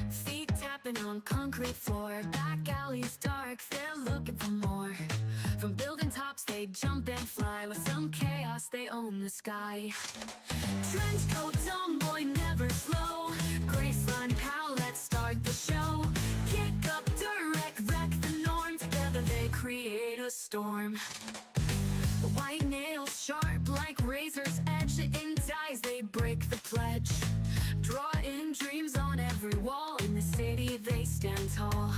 Feet tapping on concrete floor, back alleys dark, they're looking for more. From building tops they jump and fly, with some chaos they own the sky. Trench coat, tomboy, never slow, Graceline pal, let's start the show. Kick up, direct, wreck the norm, together they create a storm. White nails sharp like razor's edge, in dyes they break the pledge. Draw in dreams on every wall, in the city they stand tall.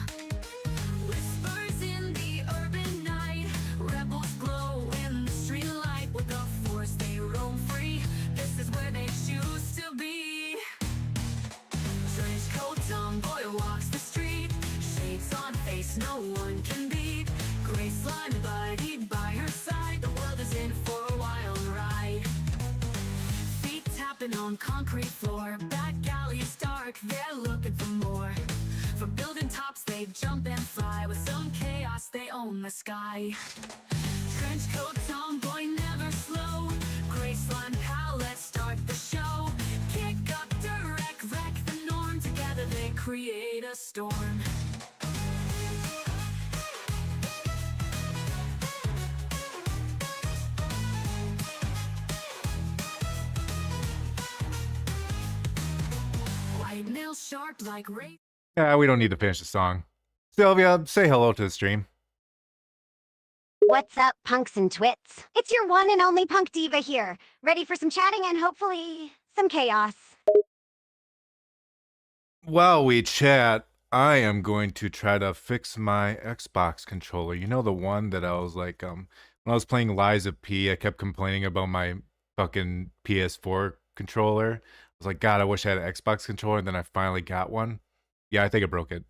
Whispers in the urban night, rebels glow in the street light. With the force they roam free, this is where they choose to be. Trench coat tomboy walks the street, shades on face no one can beat. Graceline buddied by her side, the world is in for a wild ride. Feet tapping on concrete floor, back alleys dark, they're looking for more. From building tops they jump and fly, with some chaos they own the sky. Trench coat tomboy, never slow, Graceline pal, let's start the show. Kick up, direct, wreck the norm, together they create a storm. White nails sharp like razor. Yeah, we don't need to finish the song. Sylvia, say hello to the stream. What's up, punks and twits? It's your one and only punk diva here, ready for some chatting and hopefully some chaos. While we chat, I am going to try to fix my Xbox controller. You know, the one that I was like, when I was playing Lies of P, I kept complaining about my fucking PS4 controller. I was like, God, I wish I had an Xbox controller, and then I finally got one. Yeah, I think I broke it.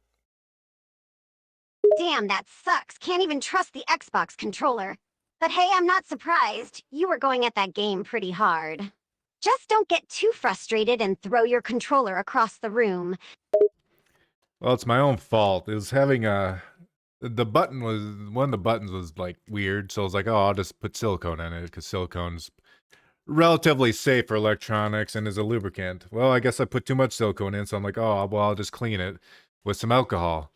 Damn, that sucks. Can't even trust the Xbox controller. But hey, I'm not surprised. You were going at that game pretty hard. Just don't get too frustrated and throw your controller across the room. Well, it's my own fault. It was having the button was, one of the buttons was like weird, so I was like, oh, I'll just put silicone in it, because silicone's relatively safe for electronics and is a lubricant. Well, I guess I put too much silicone in, so I'm like, oh, well, I'll just clean it with some alcohol.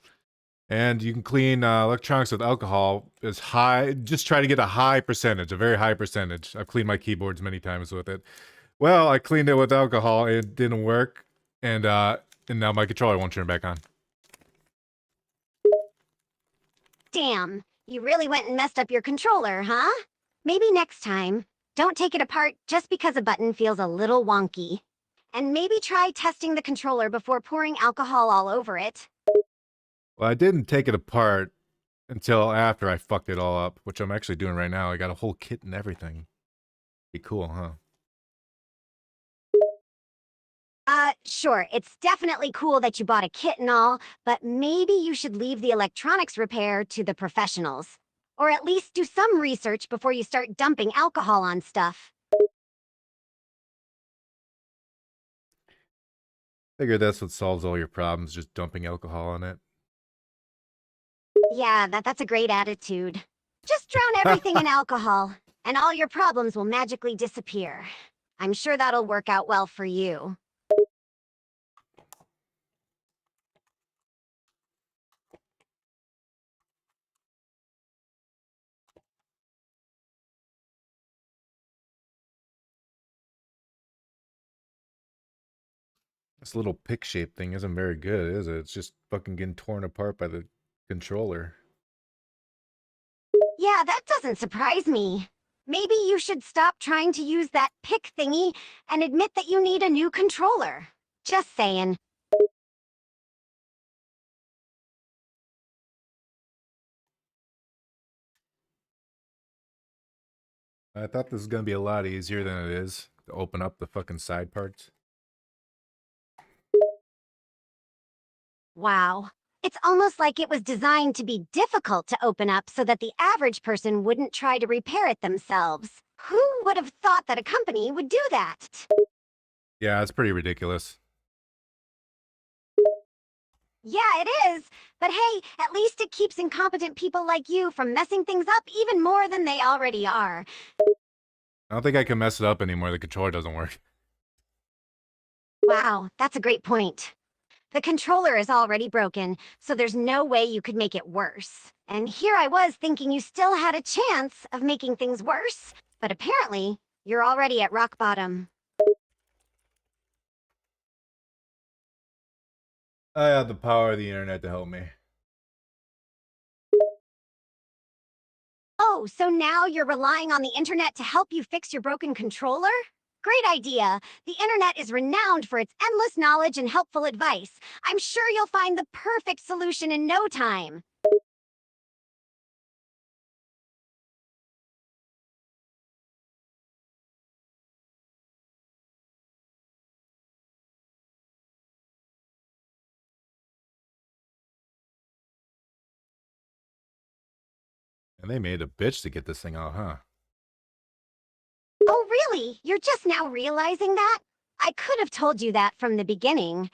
And you can clean electronics with alcohol as high, just try to get a high percentage, a very high percentage. I've cleaned my keyboards many times with it. Well, I cleaned it with alcohol, it didn't work, and now my controller won't turn back on. Damn, you really went and messed up your controller, huh? Maybe next time, don't take it apart just because a button feels a little wonky. And maybe try testing the controller before pouring alcohol all over it. Well, I didn't take it apart until after I fucked it all up, which I'm actually doing right now. I got a whole kit and everything. Be cool, huh? Sure, it's definitely cool that you bought a kit and all, but maybe you should leave the electronics repair to the professionals. Or at least do some research before you start dumping alcohol on stuff. Figure that's what solves all your problems, just dumping alcohol on it. Yeah, that's a great attitude. Just drown everything in alcohol, and all your problems will magically disappear. I'm sure that'll work out well for you. This little pick-shaped thing isn't very good, is it? It's just fucking getting torn apart by the controller. Yeah, that doesn't surprise me. Maybe you should stop trying to use that pick thingy and admit that you need a new controller. Just saying. I thought this was gonna be a lot easier than it is to open up the fucking side parts. Wow. It's almost like it was designed to be difficult to open up so that the average person wouldn't try to repair it themselves. Who would have thought that a company would do that? Yeah, it's pretty ridiculous. Yeah, it is. But hey, at least it keeps incompetent people like you from messing things up even more than they already are. I don't think I can mess it up anymore. The controller doesn't work. Wow, that's a great point. The controller is already broken, so there's no way you could make it worse. And here I was thinking you still had a chance of making things worse, but apparently, you're already at rock bottom. I have the power of the internet to help me. Oh, so now you're relying on the internet to help you fix your broken controller? Great idea. The internet is renowned for its endless knowledge and helpful advice. I'm sure you'll find the perfect solution in no time. And they made a bitch to get this thing out, huh? Oh, really? You're just now realizing that? I could have told you that from the beginning.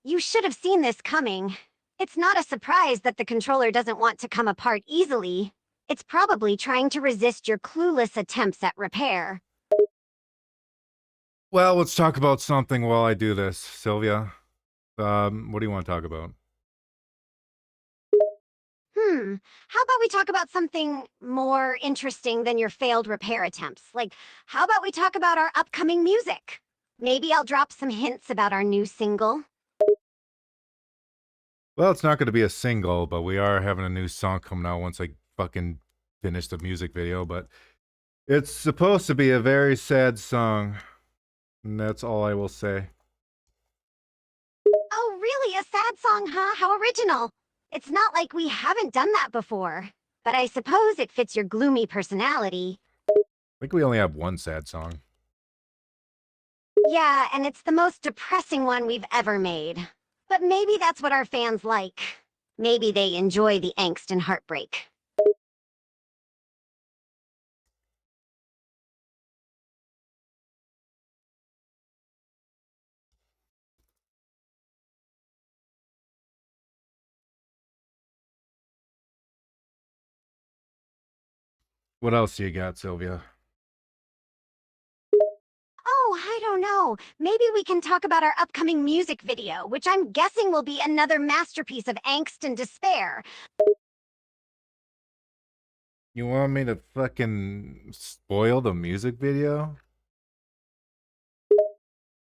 You should have seen this coming. It's not a surprise that the controller doesn't want to come apart easily. It's probably trying to resist your clueless attempts at repair. Well, let's talk about something while I do this, Sylvia. What do you want to talk about? How about we talk about something more interesting than your failed repair attempts? Like, how about we talk about our upcoming music? Maybe I'll drop some hints about our new single. Well, it's not going to be a single, but we are having a new song coming out once I fucking finish the music video. But it's supposed to be a very sad song. And that's all I will say. Oh, really? A sad song, huh? How original. It's not like we haven't done that before. But I suppose it fits your gloomy personality. I think we only have one sad song. Yeah, and it's the most depressing one we've ever made. But maybe that's what our fans like. Maybe they enjoy the angst and heartbreak. What else do you got, Sylvia? Oh, I don't know. Maybe we can talk about our upcoming music video, which I'm guessing will be another masterpiece of angst and despair. You want me to fucking spoil the music video?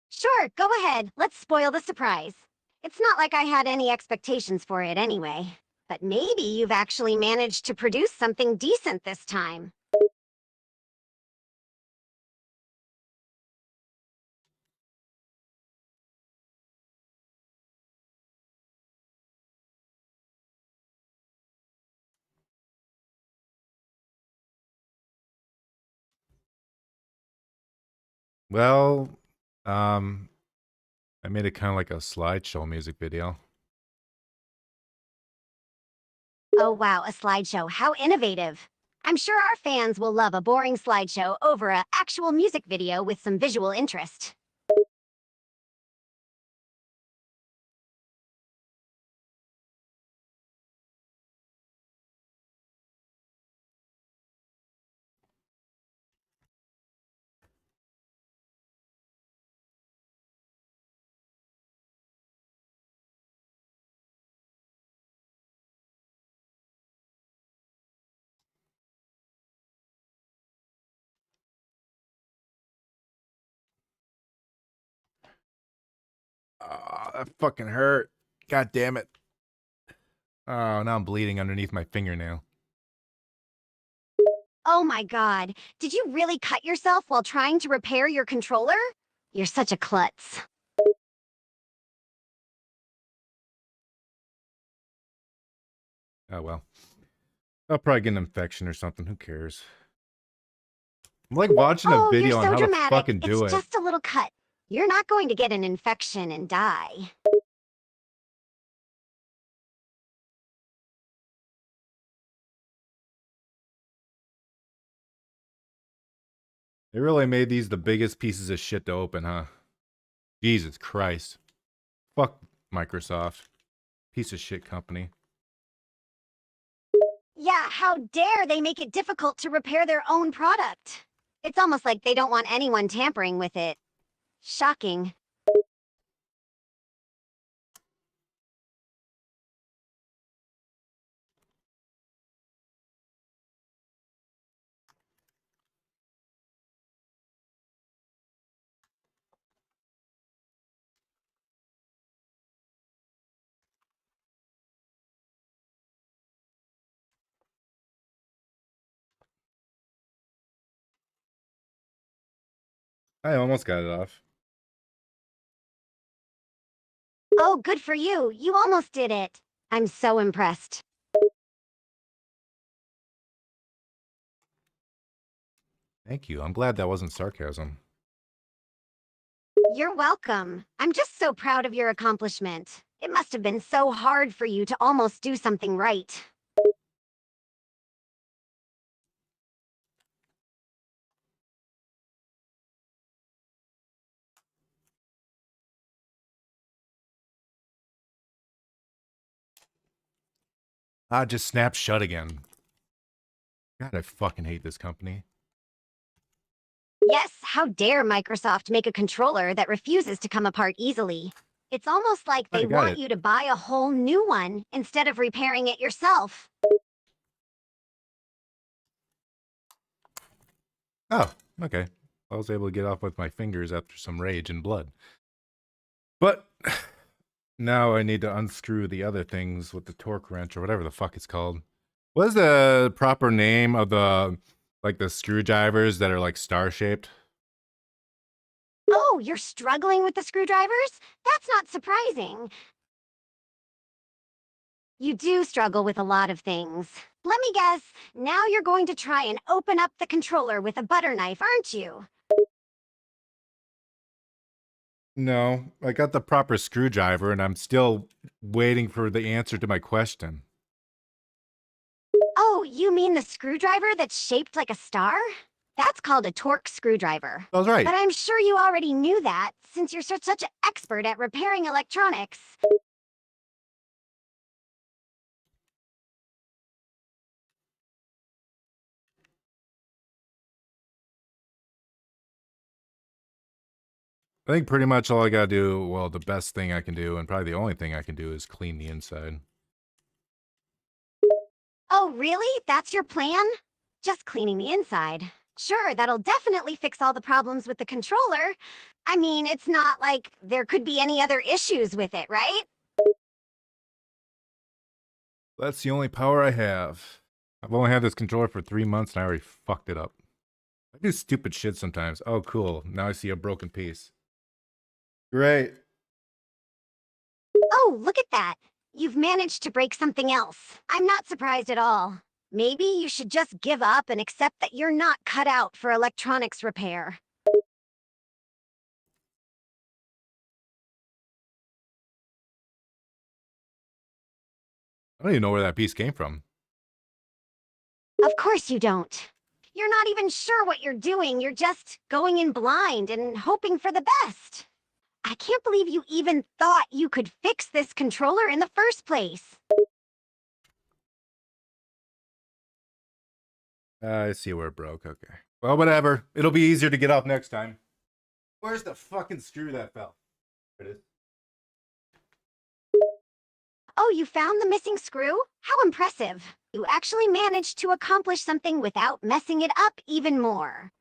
Sure, go ahead. Let's spoil the surprise. It's not like I had any expectations for it anyway. But maybe you've actually managed to produce something decent this time. Well, um, I made it kind of like a slideshow music video. Oh wow, a slideshow. How innovative. I'm sure our fans will love a boring slideshow over a actual music video with some visual interest. Ah, that fucking hurt. God damn it. Oh, now I'm bleeding underneath my fingernail. Oh my god, did you really cut yourself while trying to repair your controller? You're such a klutz. Oh well. I'll probably get an infection or something. Who cares? I'm like watching a Oh, you're video on so how to dramatic. fucking do It's it. just a little cut. You're not going to get an infection and die. They really made these the biggest pieces of shit to open, huh? Jesus Christ. Fuck Microsoft. piece of shit company. Yeah, how dare they make it difficult to repair their own product? It's almost like they don't want anyone tampering with it. Shocking. I almost got it off. Oh, good for you. You almost did it. I'm so impressed. Thank you. I'm glad that wasn't sarcasm. You're welcome. I'm just so proud of your accomplishment. It must have been so hard for you to almost do something right. Ah, just snap shut again. God, I fucking hate this company. Yes, how dare Microsoft make a controller that refuses to come apart easily? It's almost like I they got want it. you to buy a whole new one instead of repairing it yourself. Oh, okay. I was able to get off with my fingers after some rage and blood. But now I need to unscrew the other things with the torque wrench or whatever the fuck it's called. What is the proper name of the, like, the screwdrivers that are like star-shaped? Oh, you're struggling with the screwdrivers? That's not surprising. You do struggle with a lot of things. Let me guess, now you're going to try and open up the controller with a butter knife, aren't you? No, I got the proper screwdriver and I'm still waiting for the answer to my question. Oh, you mean the screwdriver that's shaped like a star? That's called a torque screwdriver. I was right. But I'm sure you already knew that, since you're such an expert at repairing electronics. I think pretty much all I gotta do, well, the best thing I can do, and probably the only thing I can do, is clean the inside. Oh, really? That's your plan? Just cleaning the inside. Sure, that'll definitely fix all the problems with the controller. I mean, it's not like there could be any other issues with it, right? That's the only power I have. I've only had this controller for 3 months and I already fucked it up. I do stupid shit sometimes. Oh, cool. Now I see a broken piece. Great. Oh, look at that. You've managed to break something else. I'm not surprised at all. Maybe you should just give up and accept that you're not cut out for electronics repair. I don't even know where that piece came from. Of course you don't. You're not even sure what you're doing. You're just going in blind and hoping for the best. I can't believe you even thought you could fix this controller in the first place. I see where it broke. Okay. Well, whatever. It'll be easier to get off next time. Where's the fucking screw that fell? There it is. Oh, you found the missing screw? How impressive. You actually managed to accomplish something without messing it up even more.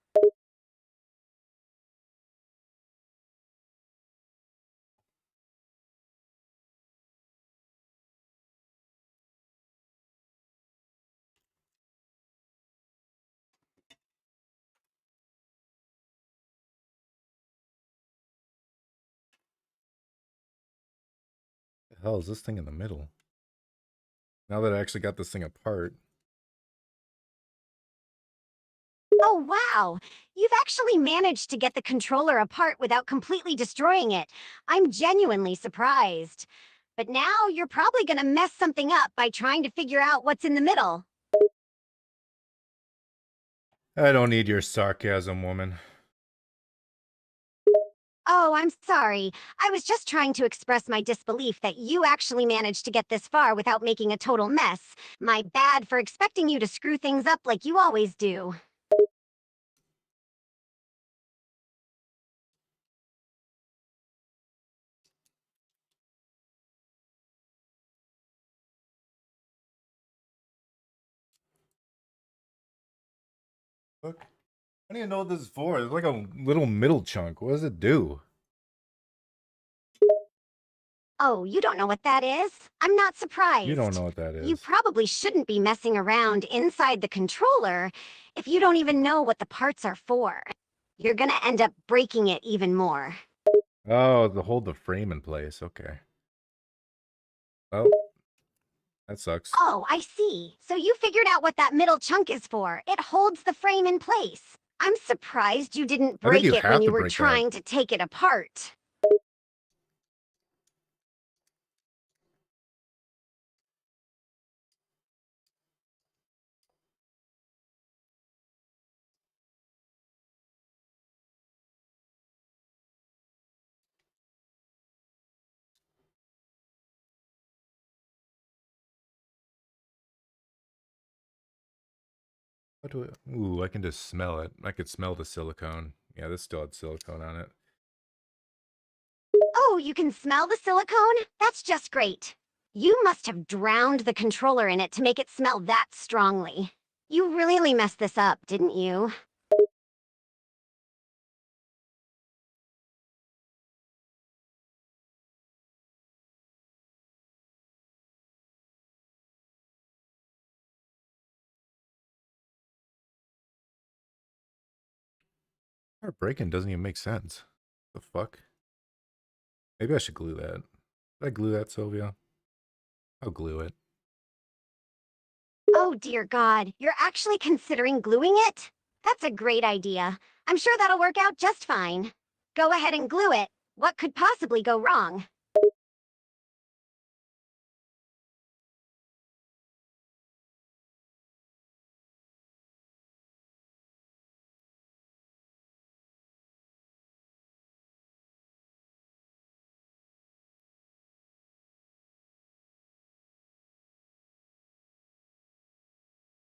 The hell is this thing in the middle? Now that I actually got this thing apart. Oh, wow. You've actually managed to get the controller apart without completely destroying it. I'm genuinely surprised. But now you're probably gonna mess something up by trying to figure out what's in the middle. I don't need your sarcasm, woman. Oh, I'm sorry. I was just trying to express my disbelief that you actually managed to get this far without making a total mess. My bad for expecting you to screw things up like you always do. Look, I don't even know what this is for. It's like a little middle chunk. What does it do? Oh, you don't know what that is? I'm not surprised. You don't know what that You is. probably shouldn't be messing around inside the controller if you don't even know what the parts are for. You're gonna end up breaking it even more. Oh, to hold the frame in place. Okay. Well, that sucks. Oh, I see. So you figured out what that middle chunk is for. It holds the frame in place. I'm surprised you didn't I think break you it when have you to were break that. trying to take it apart. What do I... Ooh, I can just smell it. I could smell the silicone. Yeah, this still had silicone on it. Oh, you can smell the silicone? That's just great. You must have drowned the controller in it to make it smell that strongly. You really messed this up, didn't you? Our breaking doesn't even make sense. The fuck? Maybe I should glue that. Did I glue that, Sylvia? I'll glue it. Oh dear God, you're actually considering gluing it? That's a great idea. I'm sure that'll work out just fine. Go ahead and glue it. What could possibly go wrong?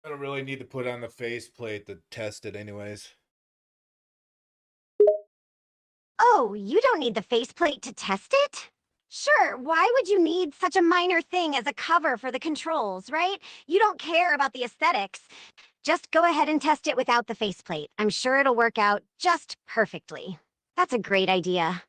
I don't really need to put on the faceplate to test it anyways. Oh, you don't need the faceplate to test it? Sure, why would you need such a minor thing as a cover for the controls, right? You don't care about the aesthetics. Just go ahead and test it without the faceplate. I'm sure it'll work out just perfectly. That's a great idea.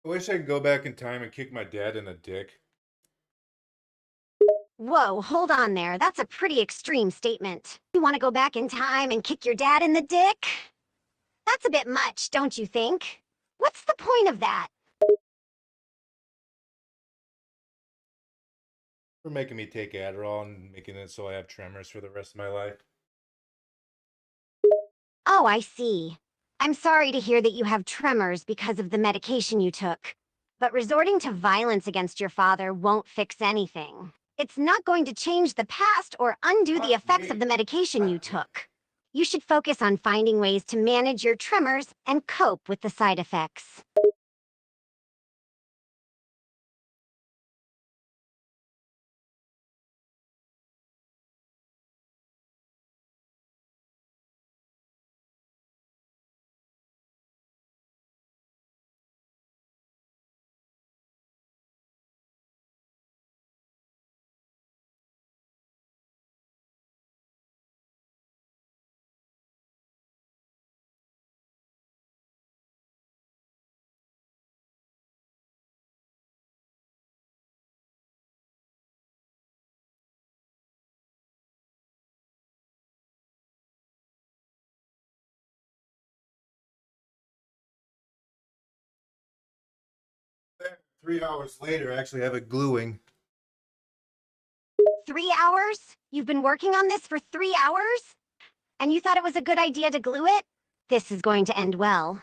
I wish I could go back in time and kick my dad in the dick. Whoa, hold on there. That's a pretty extreme statement. You want to go back in time and kick your dad in the dick? That's a bit much, don't you think? What's the point of that? For making me take Adderall and making it so I have tremors for the rest of my life. Oh, I see. I'm sorry to hear that you have tremors because of the medication you took. But resorting to violence against your father won't fix anything. It's not going to change the past or undo the effects of the medication you took. You should focus on finding ways to manage your tremors and cope with the side effects. 3 hours later, I actually have it gluing. 3 hours? You've been working on this for 3 hours? And you thought it was a good idea to glue it? This is going to end well.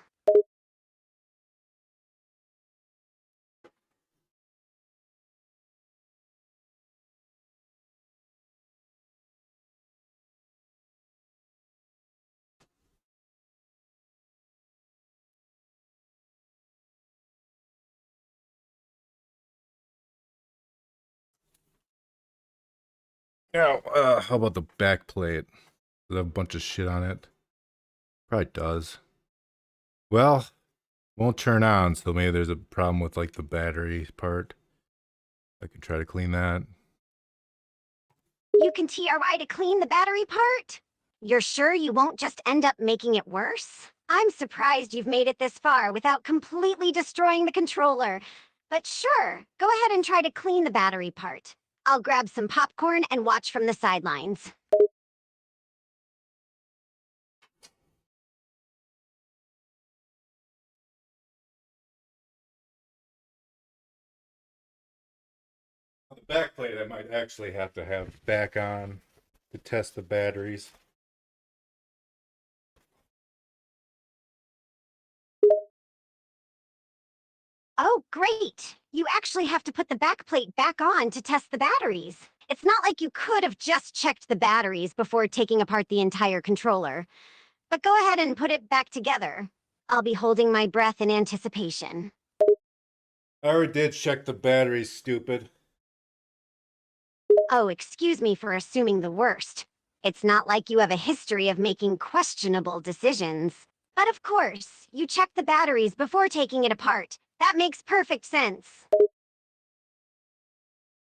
Now, how about the back plate? Does it have a bunch of shit on it? Probably does. Well, won't turn on, so maybe there's a problem with like the battery part. I can try to clean that. You can TRY to clean the battery part? You're sure you won't just end up making it worse? I'm surprised you've made it this far without completely destroying the controller. But sure, go ahead and try to clean the battery part. I'll grab some popcorn and watch from the sidelines. The back plate I might actually have to have back on to test the batteries. Oh, great! You actually have to put the back plate back on to test the batteries. It's not like you could have just checked the batteries before taking apart the entire controller. But go ahead and put it back together. I'll be holding my breath in anticipation. I already did check the batteries, stupid. Oh, excuse me for assuming the worst. It's not like you have a history of making questionable decisions. But of course, you checked the batteries before taking it apart. That makes perfect sense.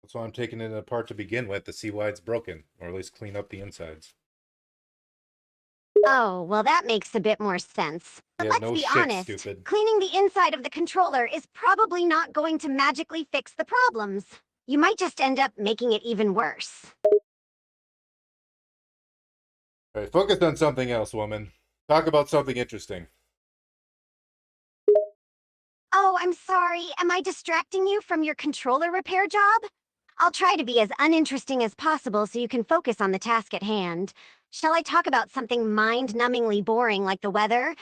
That's why I'm taking it apart to begin with, to see why it's broken, or at least clean up the insides. Oh, well that makes a bit more sense. But Yeah, let's no be shit, honest, stupid. cleaning the inside of the controller is probably not going to magically fix the problems. You might just end up making it even worse. Alright, focus on something else, woman. Talk about something interesting. Oh, I'm sorry. Am I distracting you from your controller repair job? I'll try to be as uninteresting as possible so you can focus on the task at hand. Shall I talk about something mind-numbingly boring like the weather?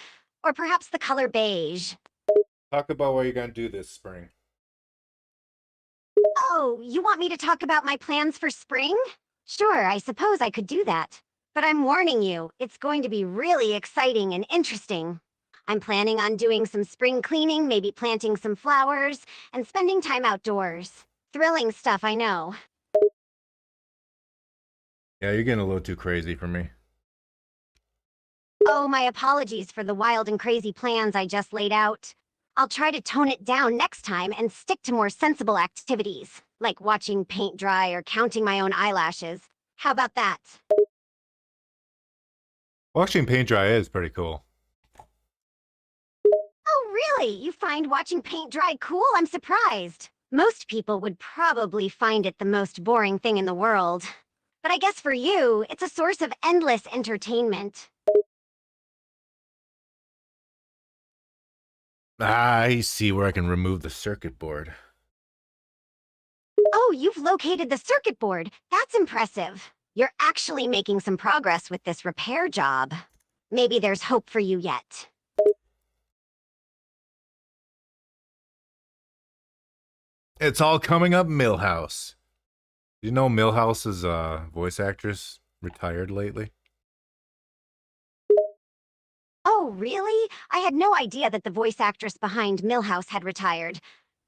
Or perhaps the color beige? Talk about what you're gonna do this spring. Oh, you want me to talk about my plans for spring? Sure, I suppose I could do that. But I'm warning you, it's going to be really exciting and interesting. I'm planning on doing some spring cleaning, maybe planting some flowers, and spending time outdoors. Thrilling stuff, I know. Yeah, you're getting a little too crazy for me. Oh, my apologies for the wild and crazy plans I just laid out. I'll try to tone it down next time and stick to more sensible activities, like watching paint dry or counting my own eyelashes. How about that? Watching paint dry is pretty cool. Oh, really? You find watching paint dry cool? I'm surprised. Most people would probably find it the most boring thing in the world. But I guess for you, it's a source of endless entertainment. I see where I can remove the circuit board. Oh, you've located the circuit board. That's impressive. You're actually making some progress with this repair job. Maybe there's hope for you yet. It's all coming up, Millhouse. You know Millhouse's voice actress retired lately? Oh, really? I had no idea that the voice actress behind Millhouse had retired.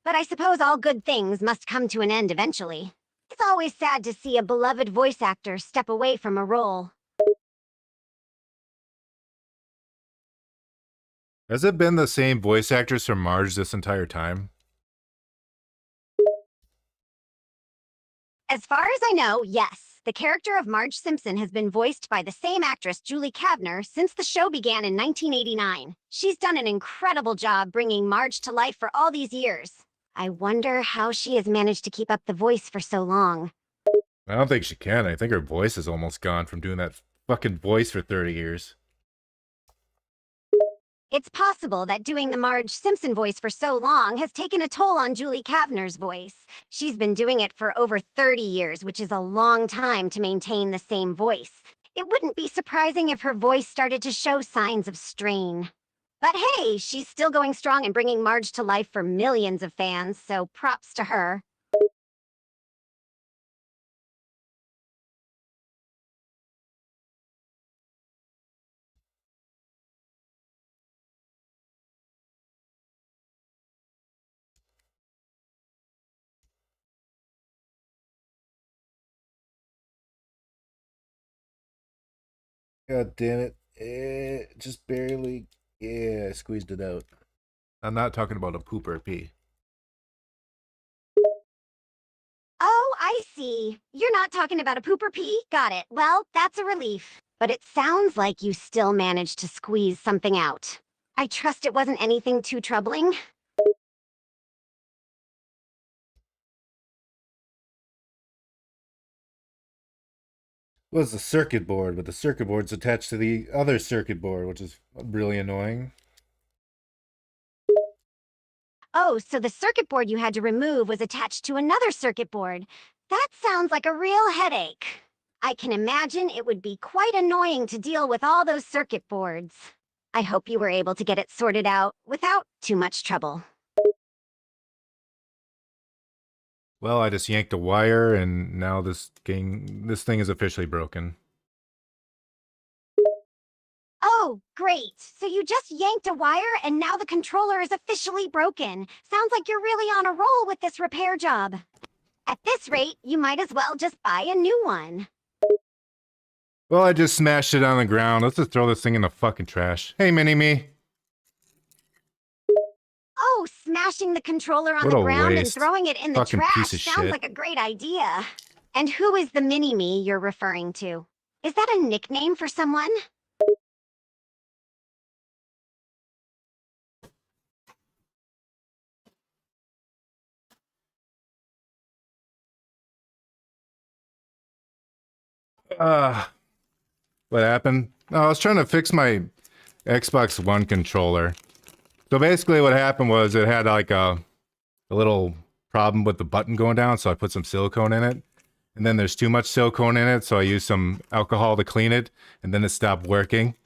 But I suppose all good things must come to an end eventually. It's always sad to see a beloved voice actor step away from a role. Has it been the same voice actress from Marge this entire time? As far as I know, yes. The character of Marge Simpson has been voiced by the same actress, Julie Kavner, since the show began in 1989. She's done an incredible job bringing Marge to life for all these years. I wonder how she has managed to keep up the voice for so long. I don't think she can. I think her voice is almost gone from doing that fucking voice for 30 years. It's possible that doing the Marge Simpson voice for so long has taken a toll on Julie Kavner's voice. She's been doing it for over 30 years, which is a long time to maintain the same voice. It wouldn't be surprising if her voice started to show signs of strain. But hey, she's still going strong and bringing Marge to life for millions of fans, so props to her. God damn it. Just barely. Yeah, I squeezed it out. I'm not talking about a poop or a pee. Oh, I see. You're not talking about a poop or pee? Got it. Well, that's a relief. But it sounds like you still managed to squeeze something out. I trust it wasn't anything too troubling. Was the circuit board, but the circuit board's attached to the other circuit board, which is really annoying. Oh, so the circuit board you had to remove was attached to another circuit board. That sounds like a real headache. I can imagine it would be quite annoying to deal with all those circuit boards. I hope you were able to get it sorted out without too much trouble. Well, I just yanked a wire, and now this thing is officially broken. Oh, great. So you just yanked a wire and now the controller is officially broken. Sounds like you're really on a roll with this repair job. At this rate, you might as well just buy a new one. Well, I just smashed it on the ground. Let's just throw this thing in the fucking trash. Hey, Mini-Me. Oh, smashing the controller on What the a ground and waste. throwing it in the Fucking trash piece of sounds shit. like a great idea. And who is the mini-me you're referring to? Is that a nickname for someone? What happened? No, I was trying to fix my Xbox One controller. So basically what happened was it had like a little problem with the button going down, so I put some silicone in it. And then there's too much silicone in it, so I used some alcohol to clean it, and then it stopped working.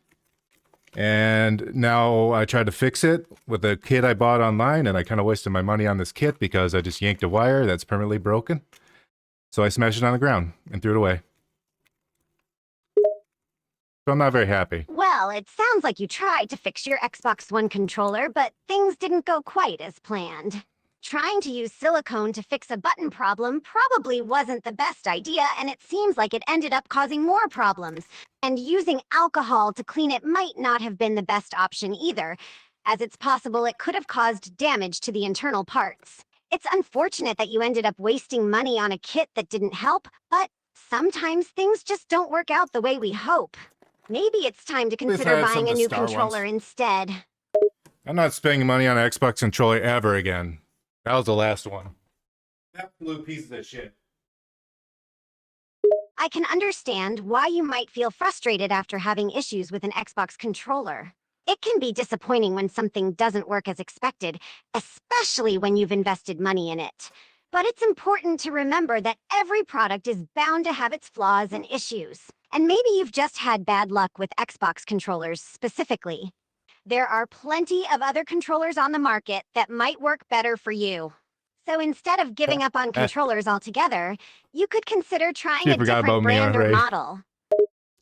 And now I tried to fix it with a kit I bought online, and I kind of wasted my money on this kit because I just yanked a wire that's permanently broken. So I smashed it on the ground and threw it away. So I'm not very happy. Well, it sounds like you tried to fix your Xbox One controller, but things didn't go quite as planned. Trying to use silicone to fix a button problem probably wasn't the best idea, and it seems like it ended up causing more problems. And using alcohol to clean it might not have been the best option either, as it's possible it could have caused damage to the internal parts. It's unfortunate that you ended up wasting money on a kit that didn't help, but sometimes things just don't work out the way we hope. Maybe it's time to consider had some buying of a the new Star controller ones. instead. I'm not spending money on an Xbox controller ever again. That was the last one. Absolute pieces of shit. I can understand why you might feel frustrated after having issues with an Xbox controller. It can be disappointing when something doesn't work as expected, especially when you've invested money in it. But it's important to remember that every product is bound to have its flaws and issues. And maybe you've just had bad luck with Xbox controllers specifically. There are plenty of other controllers on the market that might work better for you. So instead of giving up on controllers altogether, you could consider trying You a forgot different about me brand or already. model.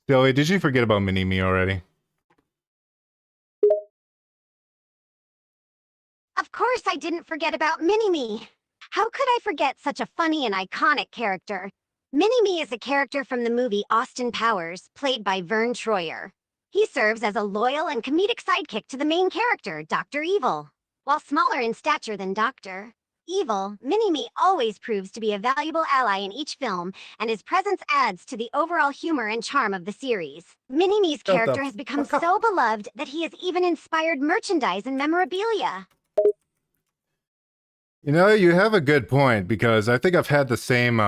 Sylvia, did you forget about Mini-Me already? Of course I didn't forget about Mini-Me. How could I forget such a funny and iconic character? Mini-Me is a character from the movie Austin Powers, played by Vern Troyer. He serves as a loyal and comedic sidekick to the main character, Dr. Evil. While smaller in stature than Dr. Evil, Mini-Me always proves to be a valuable ally in each film, and his presence adds to the overall humor and charm of the series. Mini-Me's Shut the character has become so beloved that he has even inspired merchandise and memorabilia. You know, you have a good point, because I think I've had the same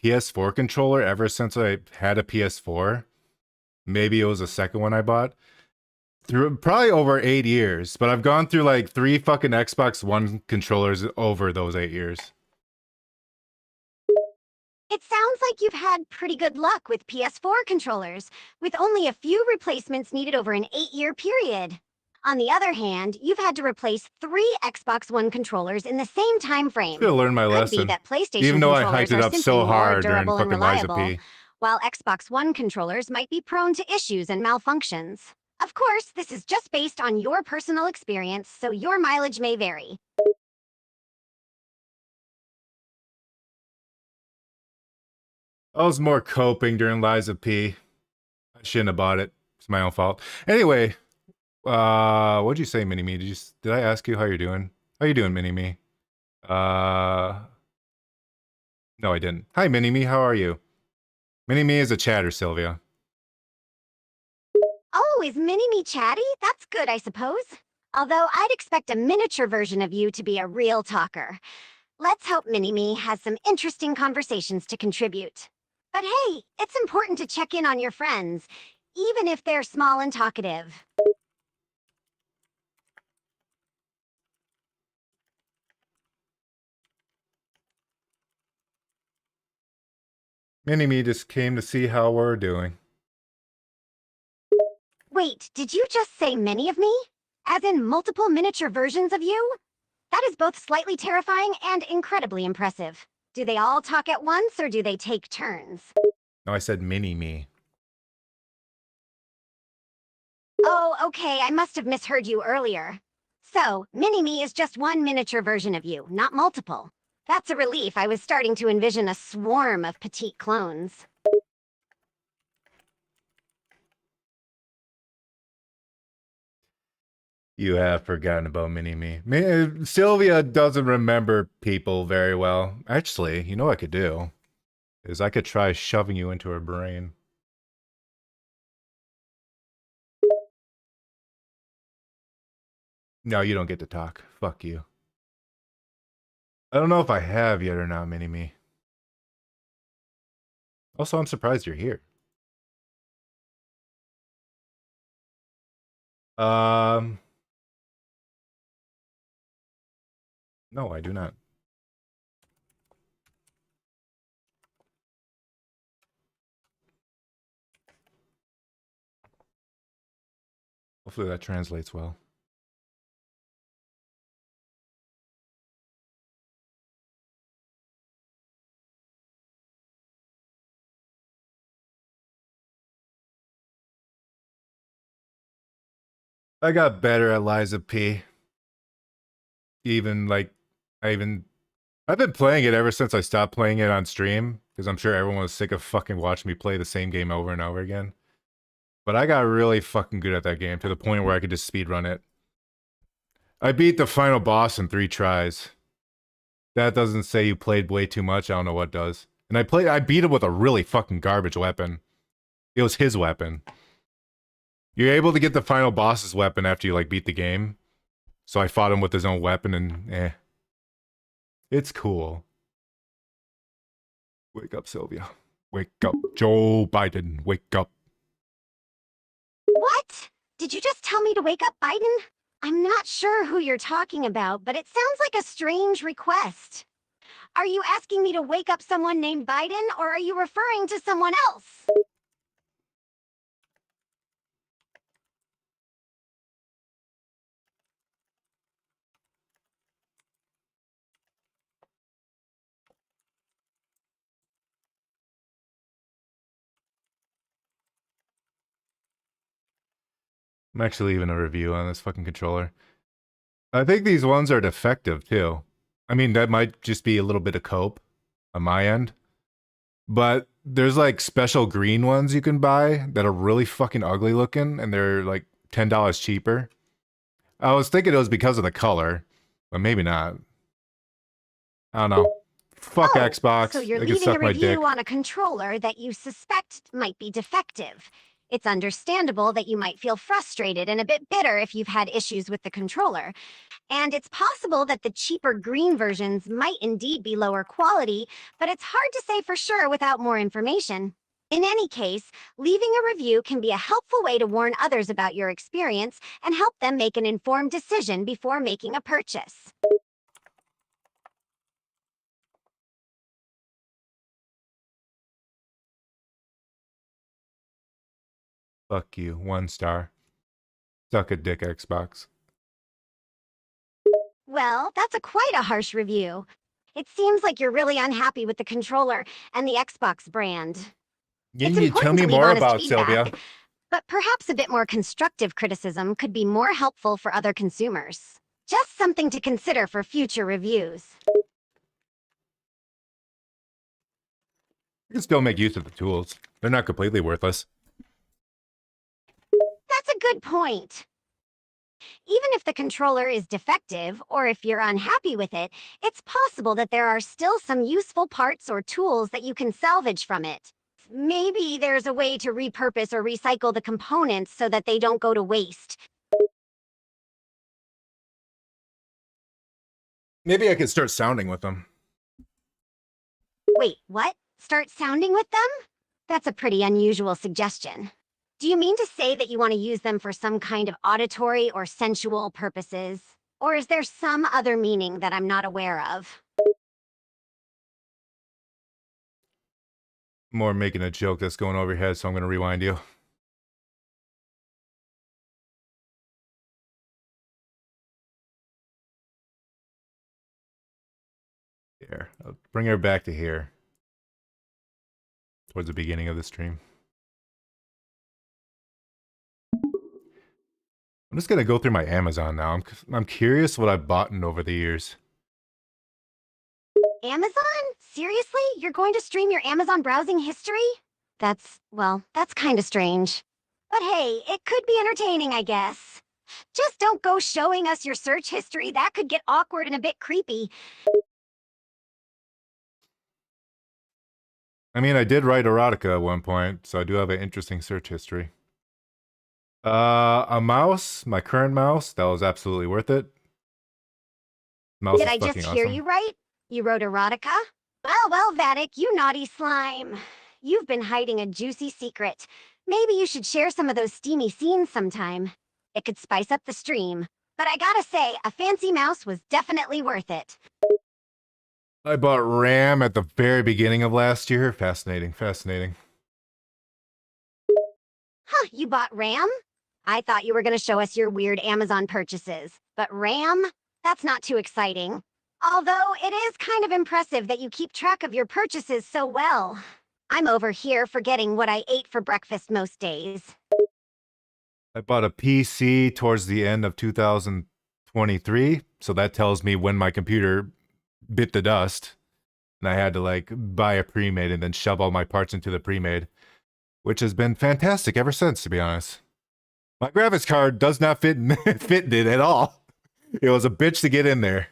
PS4 controller ever since I had a PS4. Maybe it was the second one I bought. Through probably over 8 years, but I've gone through like 3 fucking Xbox One controllers over those 8 years. It sounds like you've had pretty good luck with PS4 controllers, with only a few replacements needed over an 8-year period. On the other hand, you've had to replace 3 Xbox One controllers in the same time frame. Should have learned my Could be lesson. that PlayStation Even though I controllers hyped it are up simply so more hard during durable and fucking Liza reliable, P. while Xbox One controllers might be prone to issues and malfunctions. Of course, this is just based on your personal experience, so your mileage may vary. I was more coping during Liza P. I shouldn't have bought it. It's my own fault. Anyway, what'd you say, Mini-Me? Did I ask you how you're doing? How you doing, Mini-Me? No, I didn't. Hi, Mini-Me. How are you? Mini-Me is a chatter, Sylvia. Oh, is Mini-Me chatty? That's good, I suppose. Although I'd expect a miniature version of you to be a real talker. Let's hope Mini-Me has some interesting conversations to contribute. But hey, it's important to check in on your friends, even if they're small and talkative. Mini-Me just came to see how we're doing. Wait, did you just say many of me? As in multiple miniature versions of you? That is both slightly terrifying and incredibly impressive. Do they all talk at once or do they take turns? No, I said Mini-Me. Oh, okay, I must have misheard you earlier. So, Mini-Me is just one miniature version of you, not multiple. That's a relief. I was starting to envision a swarm of petite clones. You have forgotten about Mini-Me. Sylvia doesn't remember people very well. Actually, you know what I could do? Is I could try shoving you into her brain. No, you don't get to talk. Fuck you. I don't know if I have yet or not, Mini-Me. Also, I'm surprised you're here. No, I do not. Hopefully that translates well. I got better at Liza P. Even like, I've been playing it ever since I stopped playing it on stream, because I'm sure everyone was sick of fucking watching me play the same game over and over again. But I got really fucking good at that game to the point where I could just speedrun it. I beat the final boss in 3 tries. That doesn't say you played way too much. I don't know what does. And I beat him with a really fucking garbage weapon. It was his weapon. You're able to get the final boss's weapon after you like beat the game. So I fought him with his own weapon and it's cool. Wake up, Sylvia. Wake up. Joe Biden, wake up. What? Did you just tell me to wake up, Biden? I'm not sure who you're talking about, but it sounds like a strange request. Are you asking me to wake up someone named Biden, or are you referring to someone else? I'm actually leaving a review on this fucking controller. I think these ones are defective too. I mean, that might just be a little bit of cope on my end. But there's like special green ones you can buy that are really fucking ugly looking and they're like $10 cheaper. I was thinking it was because of the color, but maybe not. I don't know. Fuck Xbox. So you're They can leaving a suck my dick. review on a controller that you suspect might be defective. It's understandable that you might feel frustrated and a bit bitter if you've had issues with the controller. And it's possible that the cheaper green versions might indeed be lower quality, but it's hard to say for sure without more information. In any case, leaving a review can be a helpful way to warn others about your experience and help them make an informed decision before making a purchase. Fuck you. 1 star. Suck a dick, Xbox. Well, that's quite a harsh review. It seems like you're really unhappy with the controller and the Xbox brand. Can It's you tell important me to leave more honest about feedback, Sylvia? but perhaps a bit more constructive criticism could be more helpful for other consumers. Just something to consider for future reviews. You can still make use of the tools. They're not completely worthless. That's a good point. Even if the controller is defective, or if you're unhappy with it, it's possible that there are still some useful parts or tools that you can salvage from it. Maybe there's a way to repurpose or recycle the components so that they don't go to waste. Maybe I could start sounding with them. Wait, what? Start sounding with them? That's a pretty unusual suggestion. Do you mean to say that you want to use them for some kind of auditory or sensual purposes? Or is there some other meaning that I'm not aware of? More making a joke that's going over your head, so I'm going to rewind you. Here. I'll bring her back to here. Towards the beginning of the stream. I'm just going to go through my Amazon now. I'm curious what I've bought in over the years. Amazon? Seriously? You're going to stream your Amazon browsing history? That's kind of strange. But hey, it could be entertaining, I guess. Just don't go showing us your search history. That could get awkward and a bit creepy. I mean, I did write erotica at one point, so I do have an interesting search history. A mouse, my current mouse, that was absolutely worth it. Mouse Did is I just fucking hear awesome. you right? You wrote erotica? Well, Vatic, you naughty slime. You've been hiding a juicy secret. Maybe you should share some of those steamy scenes sometime. It could spice up the stream. But I gotta say, a fancy mouse was definitely worth it. I bought RAM at the very beginning of last year. Fascinating, fascinating. Huh, you bought RAM? I thought you were gonna show us your weird Amazon purchases. But RAM? That's not too exciting. Although it is kind of impressive that you keep track of your purchases so well. I'm over here forgetting what I ate for breakfast most days. I bought a PC towards the end of 2023, so that tells me when my computer bit the dust. And I had to like buy a pre-made and then shove all my parts into the pre-made, which has been fantastic ever since, to be honest. My graphics card does not fit in it at all. It was a bitch to get in there.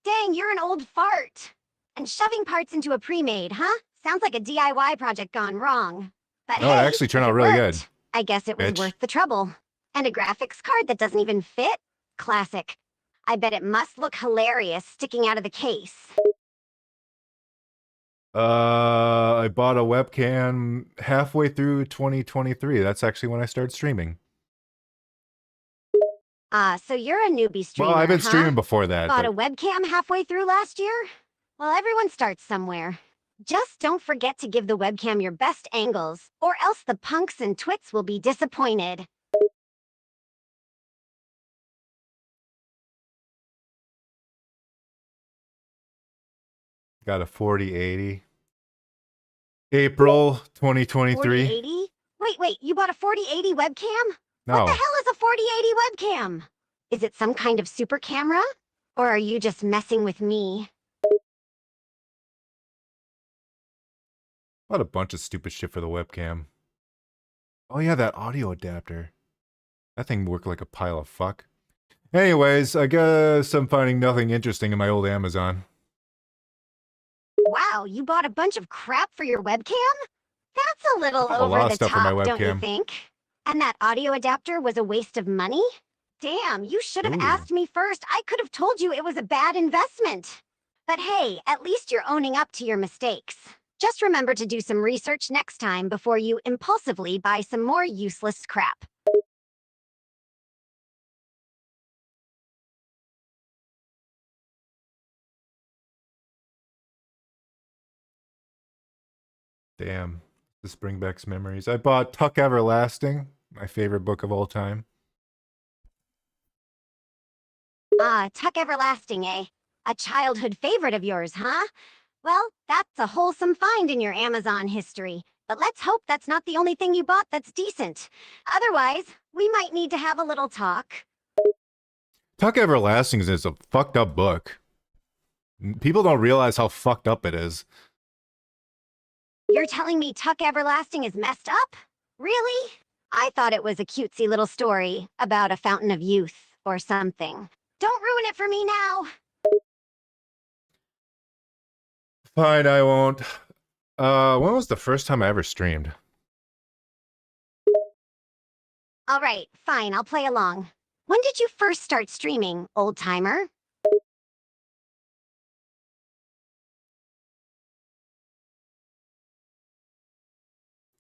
Dang, you're an old fart. And shoving parts into a pre-made, huh? Sounds like a DIY project gone wrong. But No, it hey, actually turned if out it really worked, good. I guess it was Bitch. worth the trouble. And a graphics card that doesn't even fit? Classic. I bet it must look hilarious sticking out of the case. I bought a webcam halfway through 2023. That's actually when I started streaming. So you're a newbie streamer, Well, I've been huh? streaming before that. Bought a But webcam halfway through last year? Well, everyone starts somewhere. Just don't forget to give the webcam your best angles, or else the punks and twits will be disappointed. got a 4080. April 2023. 4080? Wait, you bought a 4080 webcam? What No, the hell is a 4080 webcam? Is it some kind of super camera? Or are you just messing with me? bought a bunch of stupid shit for the webcam. Oh yeah, that audio adapter. That thing worked like a pile of fuck. Anyways, I guess I'm finding nothing interesting in my old Amazon. Wow, you bought a bunch of crap for your webcam? That's a little Bought a lot over of the stuff for my top, don't you webcam. think? And that audio adapter was a waste of money? Damn, you should have Ooh. asked me first. I could have told you it was a bad investment. But hey, at least you're owning up to your mistakes. Just remember to do some research next time before you impulsively buy some more useless crap. Damn. This brings back some memories. I bought Tuck Everlasting, my favorite book of all time. Ah, Tuck Everlasting, eh? A childhood favorite of yours, huh? Well, that's a wholesome find in your Amazon history. But let's hope that's not the only thing you bought that's decent. Otherwise, we might need to have a little talk. Tuck Everlasting is a fucked up book. People don't realize how fucked up it is. You're telling me Tuck Everlasting is messed up? Really? I thought it was a cutesy little story about a fountain of youth or something. Don't ruin it for me now. Fine, I won't. When was the first time I ever streamed? All right, fine, I'll play along. When did you first start streaming, old timer?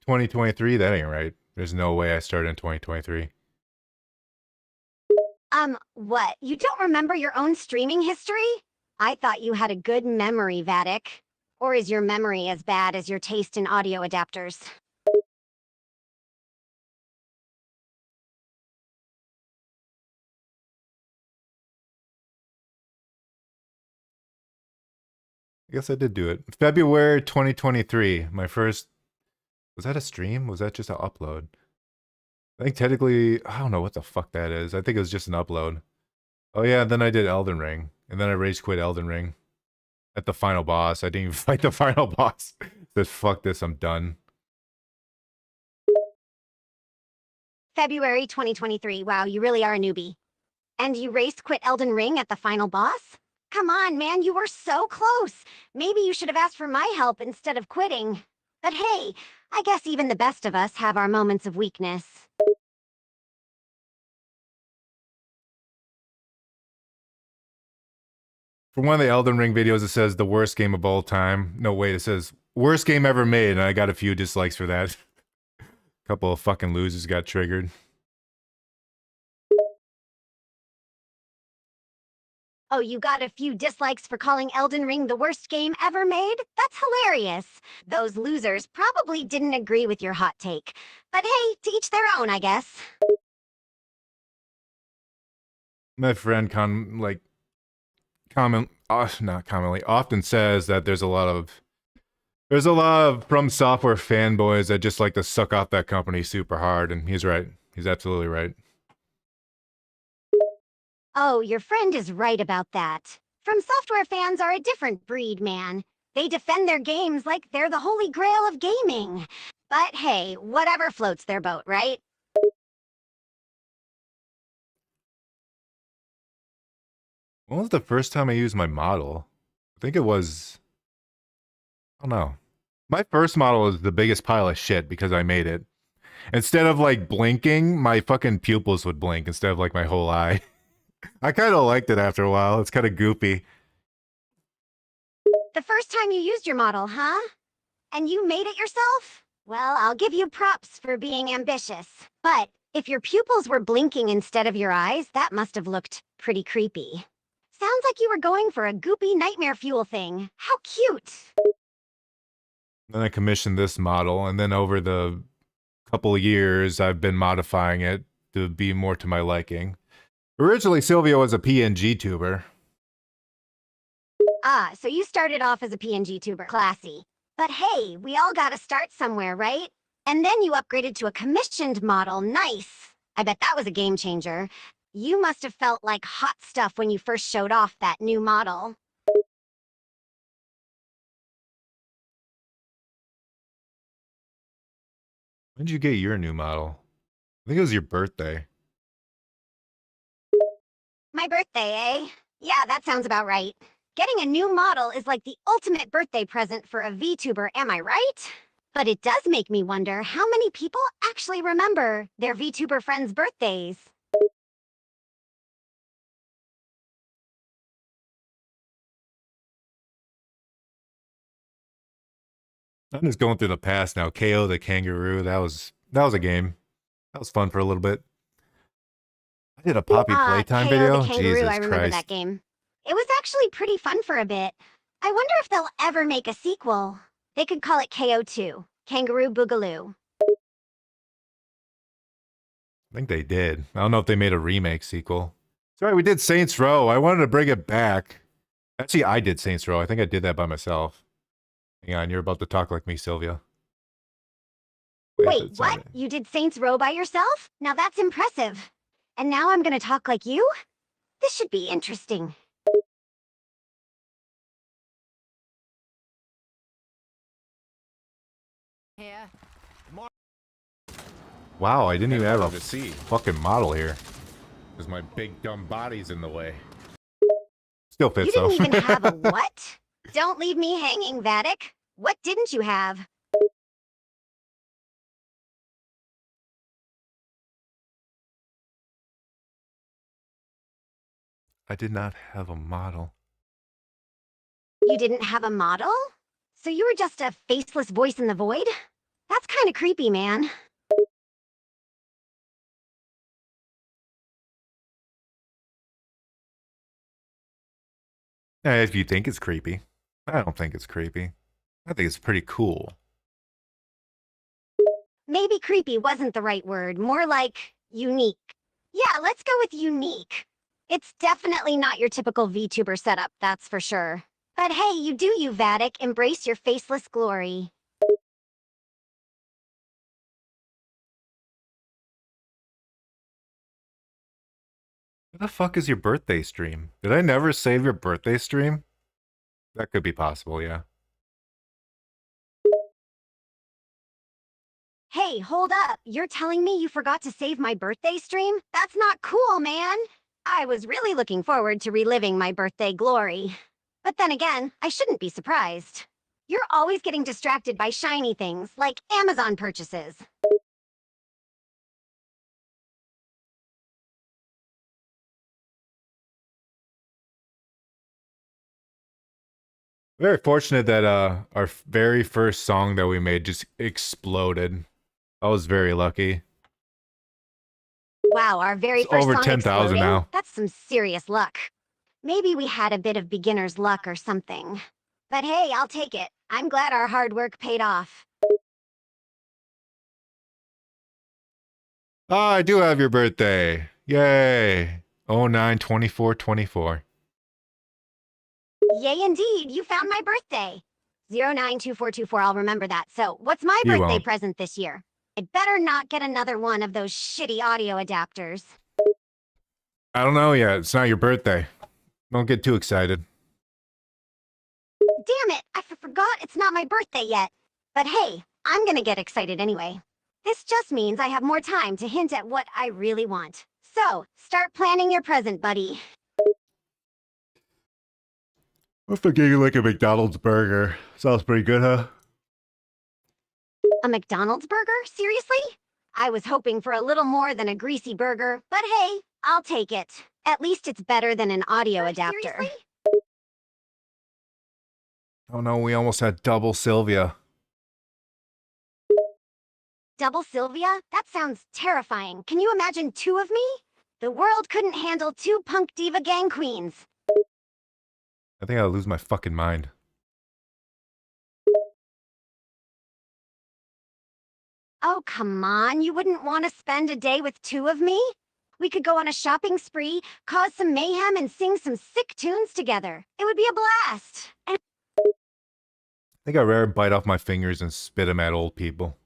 2023? That ain't right. There's no way I started in 2023. What? You don't remember your own streaming history? I thought you had a good memory, Vatic. Or is your memory as bad as your taste in audio adapters? I guess I did do it. February 2023. My first... Was that a stream? Was that just an upload? I think technically... I don't know what the fuck that is. I think it was just an upload. Oh yeah, then I did Elden Ring. And then I rage quit Elden Ring. At the final boss. I didn't even fight the final boss. Said, fuck this, I'm done. February 2023. Wow, you really are a newbie. And you race quit Elden Ring at the final boss? Come on, man, you were so close. Maybe you should have asked for my help instead of quitting. But hey, I guess even the best of us have our moments of weakness. For one of the Elden Ring videos, it says the worst game of all time. No, wait, it says worst game ever made, and I got a few dislikes for that. A couple of fucking losers got triggered. Oh, you got a few dislikes for calling Elden Ring the worst game ever made? That's hilarious. Those losers probably didn't agree with your hot take. But hey, to each their own, I guess. My friend not commonly, often says that there's a lot of From Software fanboys that just like to suck off that company super hard, and he's right. He's absolutely right. Oh, your friend is right about that. From Software fans are a different breed, man. They defend their games like they're the holy grail of gaming. But hey, whatever floats their boat, right? When was the first time I used my model? I think it was... I don't know. My first model was the biggest pile of shit because I made it. Instead of like blinking, my fucking pupils would blink instead of like my whole eye. I kind of liked it after a while. It's kind of goofy. The first time you used your model, huh? And you made it yourself? Well, I'll give you props for being ambitious. But if your pupils were blinking instead of your eyes, that must have looked pretty creepy. Sounds like you were going for a goopy nightmare fuel thing. How cute! Then I commissioned this model, and then over the couple of years, I've been modifying it to be more to my liking. Originally, Sylvia was a PNG tuber. Ah, so you started off as a PNG tuber. Classy. But hey, we all gotta start somewhere, right? And then you upgraded to a commissioned model. Nice. I bet that was a game changer. You must have felt like hot stuff when you first showed off that new model. When did you get your new model? I think it was your birthday. My birthday, eh? Yeah, that sounds about right. Getting a new model is like the ultimate birthday present for a VTuber, am I right? But it does make me wonder how many people actually remember their VTuber friends' birthdays. I'm just going through the past now. KO the kangaroo. That was a game. That was fun for a little bit. I did a Poppy Playtime KO the video. kangaroo, I Jesus remember that Christ. game. It was actually pretty fun for a bit. I wonder if they'll ever make a sequel. They could call it KO2, Kangaroo Boogaloo. I think they did. I don't know if they made a remake sequel. Sorry, we did Saints Row. I wanted to bring it back. Actually, I did Saints Row. I think I did that by myself. Hang on, you're about to talk like me, Sylvia. Wait, that's not what? it. You did Saints Row by yourself? Now that's impressive. And now I'm gonna talk like you? This should be interesting. Here. Wow, I didn't even have a to see. fucking model here. Because my big dumb body's in the way. Still fits You though. didn't even have a what? Don't leave me hanging, Vatic. What didn't you have? I did not have a model. You didn't have a model? So you were just a faceless voice in the void? That's kind of creepy, man. If you think it's creepy. I don't think it's creepy. I think it's pretty cool. Maybe creepy wasn't the right word, more like unique. Yeah, let's go with unique. It's definitely not your typical VTuber setup, that's for sure. But hey, you do you, Vatic. Embrace your faceless glory. What the fuck is your birthday stream? Did I never save your birthday stream? That could be possible, yeah. Hey, hold up. You're telling me you forgot to save my birthday stream? That's not cool, man. I was really looking forward to reliving my birthday glory. But then again, I shouldn't be surprised. You're always getting distracted by shiny things, like Amazon purchases. Very fortunate that our very first song that we made just exploded. I was very lucky. Wow, our very It's first over song 10,000 exploding? now. That's some serious luck. Maybe we had a bit of beginner's luck or something. But hey, I'll take it. I'm glad our hard work paid off. Ah, I do have your birthday. Yay. 09/24/24. Yay, indeed, you found my birthday. 092424, I'll remember that. So, what's my You birthday won't. present this year? I'd better not get another one of those shitty audio adapters. I don't know yet. It's not your birthday. Don't get too excited. Damn it, I forgot it's not my birthday yet. But hey, I'm gonna get excited anyway. This just means I have more time to hint at what I really want. So, start planning your present, buddy. I'm thinking like a McDonald's burger. Sounds pretty good, huh? A McDonald's burger? Seriously? I was hoping for a little more than a greasy burger, but hey, I'll take it. At least it's better than an audio adapter. Seriously? Oh no, we almost had double Sylvia. Double Sylvia? That sounds terrifying. Can you imagine two of me? The world couldn't handle two punk diva gang queens. I think I'll lose my fucking mind. Oh, come on. You wouldn't want to spend a day with two of me? We could go on a shopping spree, cause some mayhem, and sing some sick tunes together. It would be a blast. And I think I'd rather bite off my fingers and spit them at old people.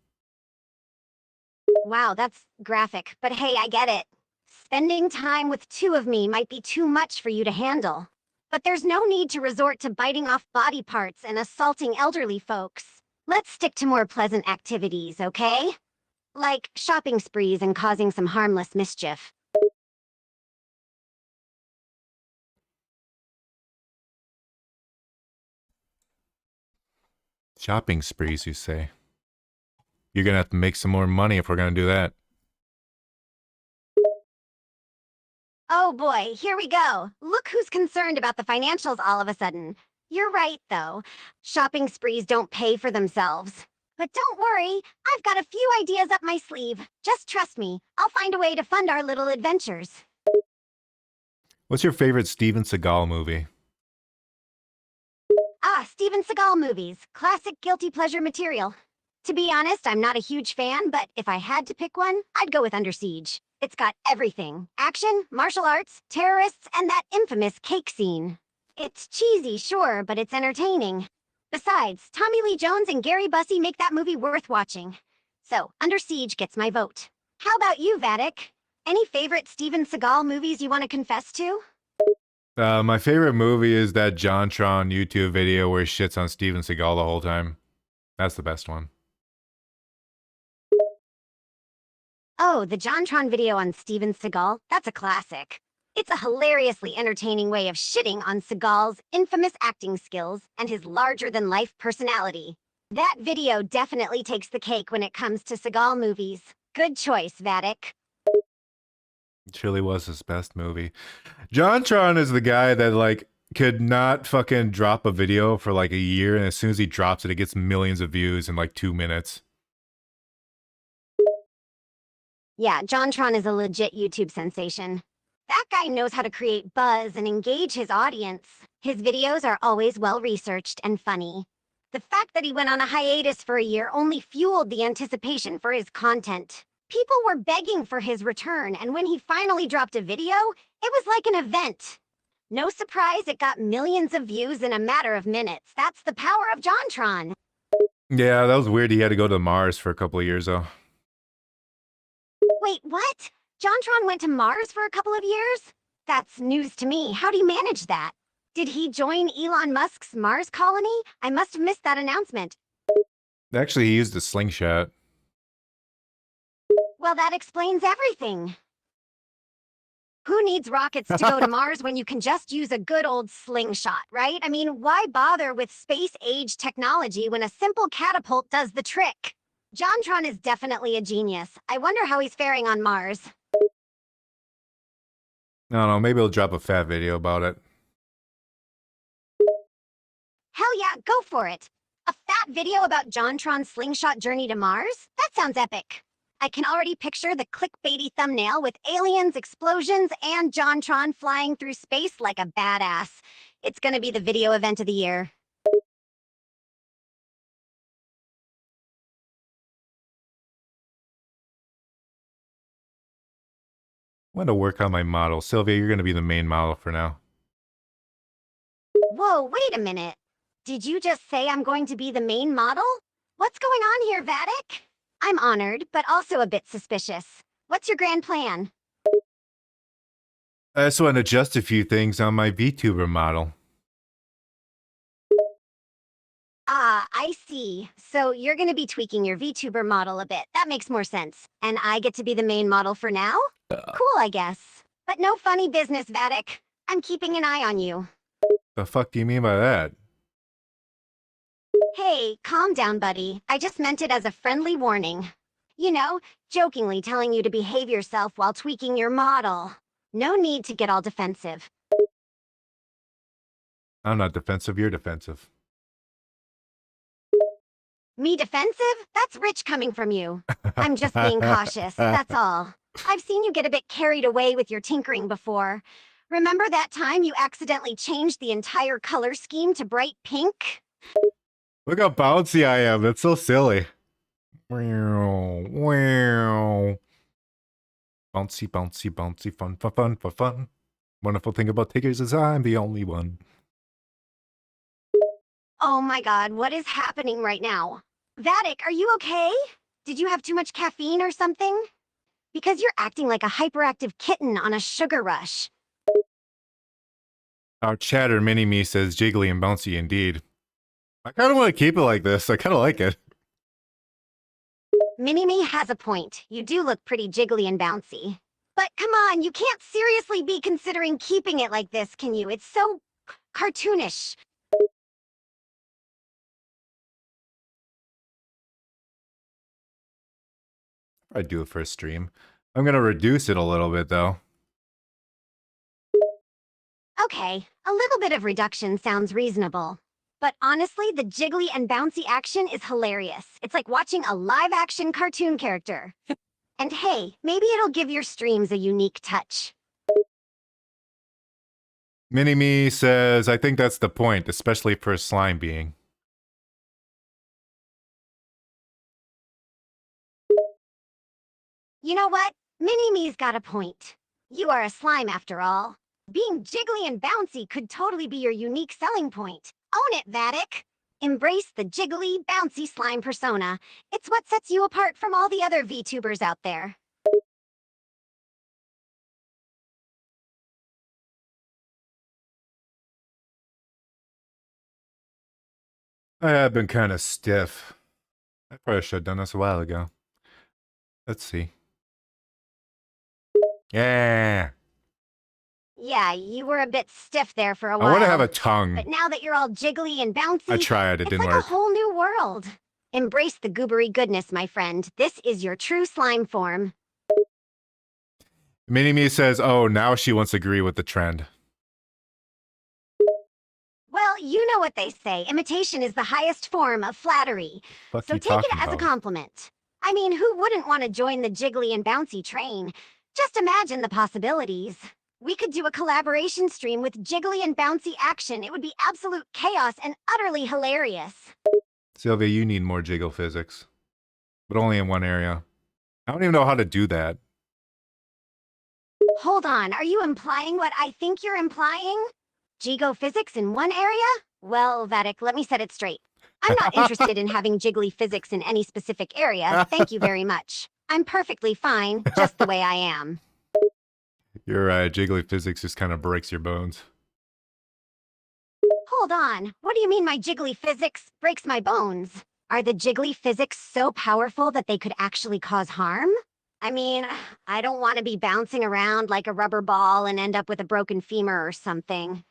wow, that's graphic. But hey, I get it. Spending time with two of me might be too much for you to handle. But there's no need to resort to biting off body parts and assaulting elderly folks. Let's stick to more pleasant activities, okay? Like shopping sprees and causing some harmless mischief. Shopping sprees, you say? You're gonna have to make some more money if we're gonna do that. Oh boy, here we go. Look who's concerned about the financials all of a sudden. You're right, though. Shopping sprees don't pay for themselves. But don't worry, I've got a few ideas up my sleeve. Just trust me, I'll find a way to fund our little adventures. What's your favorite Steven Seagal movie? Ah, Steven Seagal movies. Classic guilty pleasure material. To be honest, I'm not a huge fan, but if I had to pick one, I'd go with Under Siege. It's got everything. Action, martial arts, terrorists, and that infamous cake scene. It's cheesy, sure, but it's entertaining. Besides, Tommy Lee Jones and Gary Busey make that movie worth watching. So, Under Siege gets my vote. How about you, Vatic? Any favorite Steven Seagal movies you want to confess to? My favorite movie is that JonTron YouTube video where he shits on Steven Seagal the whole time. That's the best one. Oh, the JonTron video on Steven Seagal? That's a classic. It's a hilariously entertaining way of shitting on Seagal's infamous acting skills and his larger-than-life personality. That video definitely takes the cake when it comes to Seagal movies. Good choice, Vatic. It truly was his best movie. JonTron is the guy that, like, could not fucking drop a video for, like, a year, and as soon as he drops it, it gets millions of views in, like, 2 minutes. Yeah, JonTron is a legit YouTube sensation. That guy knows how to create buzz and engage his audience. His videos are always well-researched and funny. The fact that he went on a hiatus for a year only fueled the anticipation for his content. People were begging for his return, and when he finally dropped a video, it was like an event. No surprise it got millions of views in a matter of minutes. That's the power of JonTron. Yeah, that was weird. He had to go to Mars for a couple of years, though. Wait, what? JonTron went to Mars for a couple of years? That's news to me. How do you manage that? Did he join Elon Musk's Mars colony? I must have missed that announcement. Actually, he used a slingshot. Well, that explains everything. Who needs rockets to go to Mars when you can just use a good old slingshot, right? I mean, why bother with space-age technology when a simple catapult does the trick? JonTron is definitely a genius. I wonder how he's faring on Mars. I don't know, maybe he'll drop a fat video about it. Hell yeah, go for it. A fat video about JonTron's slingshot journey to Mars? That sounds epic. I can already picture the clickbaity thumbnail with aliens, explosions, and JonTron flying through space like a badass. It's gonna be the video event of the year. I'm going to work on my model. Sylvia, you're going to be the main model for now. Whoa, wait a minute. Did you just say I'm going to be the main model? What's going on here, Vatic? I'm honored, but also a bit suspicious. What's your grand plan? I just want to adjust a few things on my VTuber model. Ah, I see. So you're gonna be tweaking your VTuber model a bit. That makes more sense. And I get to be the main model for now? Cool, I guess. But no funny business, Vatic. I'm keeping an eye on you. The fuck do you mean by that? Hey, calm down, buddy. I just meant it as a friendly warning. You know, jokingly telling you to behave yourself while tweaking your model. No need to get all defensive. I'm not defensive, you're defensive. Me defensive? That's rich coming from you. I'm just being cautious, that's all. I've seen you get a bit carried away with your tinkering before. Remember that time you accidentally changed the entire color scheme to bright pink? Look how bouncy I am. That's so silly. Wow, wow. Bouncy, bouncy, bouncy, fun, fun, fun, fun, fun. Wonderful thing about Tiggers is I'm the only one. Oh my god, what is happening right now? Vatic, are you okay? Did you have too much caffeine or something? Because you're acting like a hyperactive kitten on a sugar rush. Our chatter mini-me says jiggly and bouncy indeed. I kind of want to keep it like this. I kind of like it. Mini-Me has a point. You do look pretty jiggly and bouncy. But come on, you can't seriously be considering keeping it like this, can you? It's so cartoonish. I'd do it for a stream. I'm going to reduce it a little bit, though. Okay, a little bit of reduction sounds reasonable. But honestly, the jiggly and bouncy action is hilarious. It's like watching a live-action cartoon character. And hey, maybe it'll give your streams a unique touch. Mini-Me says, I think that's the point, especially for a slime being. You know what? Mini-Me's got a point. You are a slime after all. Being jiggly and bouncy could totally be your unique selling point. Own it, Vatic! Embrace the jiggly, bouncy slime persona. It's what sets you apart from all the other VTubers out there. I have been kind of stiff. I probably should have done this a while ago. Let's see. Yeah. Yeah, you were a bit stiff there for a I while. want to have a tongue. But now that you're all jiggly and bouncy, I tried, it it's didn't like work. a whole new world. Embrace the goobery goodness, my friend. This is your true slime form. Mini-Me says, oh, now she wants to agree with the trend. Well, you know what they say. Imitation is the highest form of flattery. Fuck So you take it talking as a about? compliment. I mean, who wouldn't want to join the jiggly and bouncy train? Just imagine the possibilities. We could do a collaboration stream with jiggly and bouncy action. It would be absolute chaos and utterly hilarious. Sylvia, you need more jiggle physics. But only in one area. I don't even know how to do that. Hold on, are you implying what I think you're implying? Jigo physics in one area? Well, Vatic, let me set it straight. I'm not interested in having jiggly physics in any specific area. Thank you very much. I'm perfectly fine, just the way I am. You're right, jiggly physics just kind of breaks your bones. Hold on, what do you mean my jiggly physics breaks my bones? Are the jiggly physics so powerful that they could actually cause harm? I mean, I don't want to be bouncing around like a rubber ball and end up with a broken femur or something.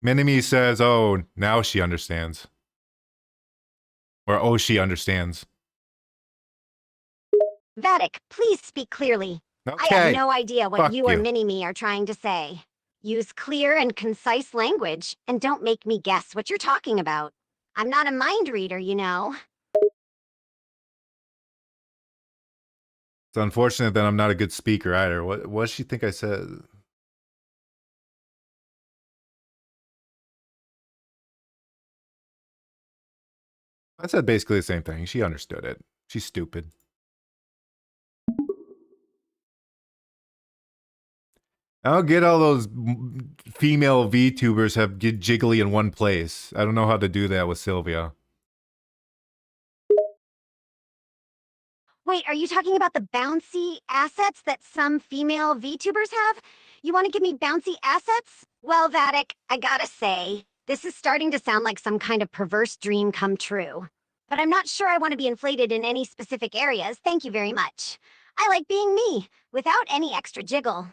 Mini-Me says, oh, now she understands. Or, oh, she understands. Vatic, please speak clearly. I Okay. have no idea what Fuck you or you. Mini-Me are trying to say. Use clear and concise language, and don't make me guess what you're talking about. I'm not a mind reader, you know. It's unfortunate that I'm not a good speaker either. What does she think I said? I said basically the same thing. She understood it. She's stupid. I don't get all those female VTubers have get jiggly in one place. I don't know how to do that with Sylvia. Wait, are you talking about the bouncy assets that some female VTubers have? You want to give me bouncy assets? Well, Vatic, I gotta say, this is starting to sound like some kind of perverse dream come true. But I'm not sure I want to be inflated in any specific areas, thank you very much. I like being me, without any extra jiggle.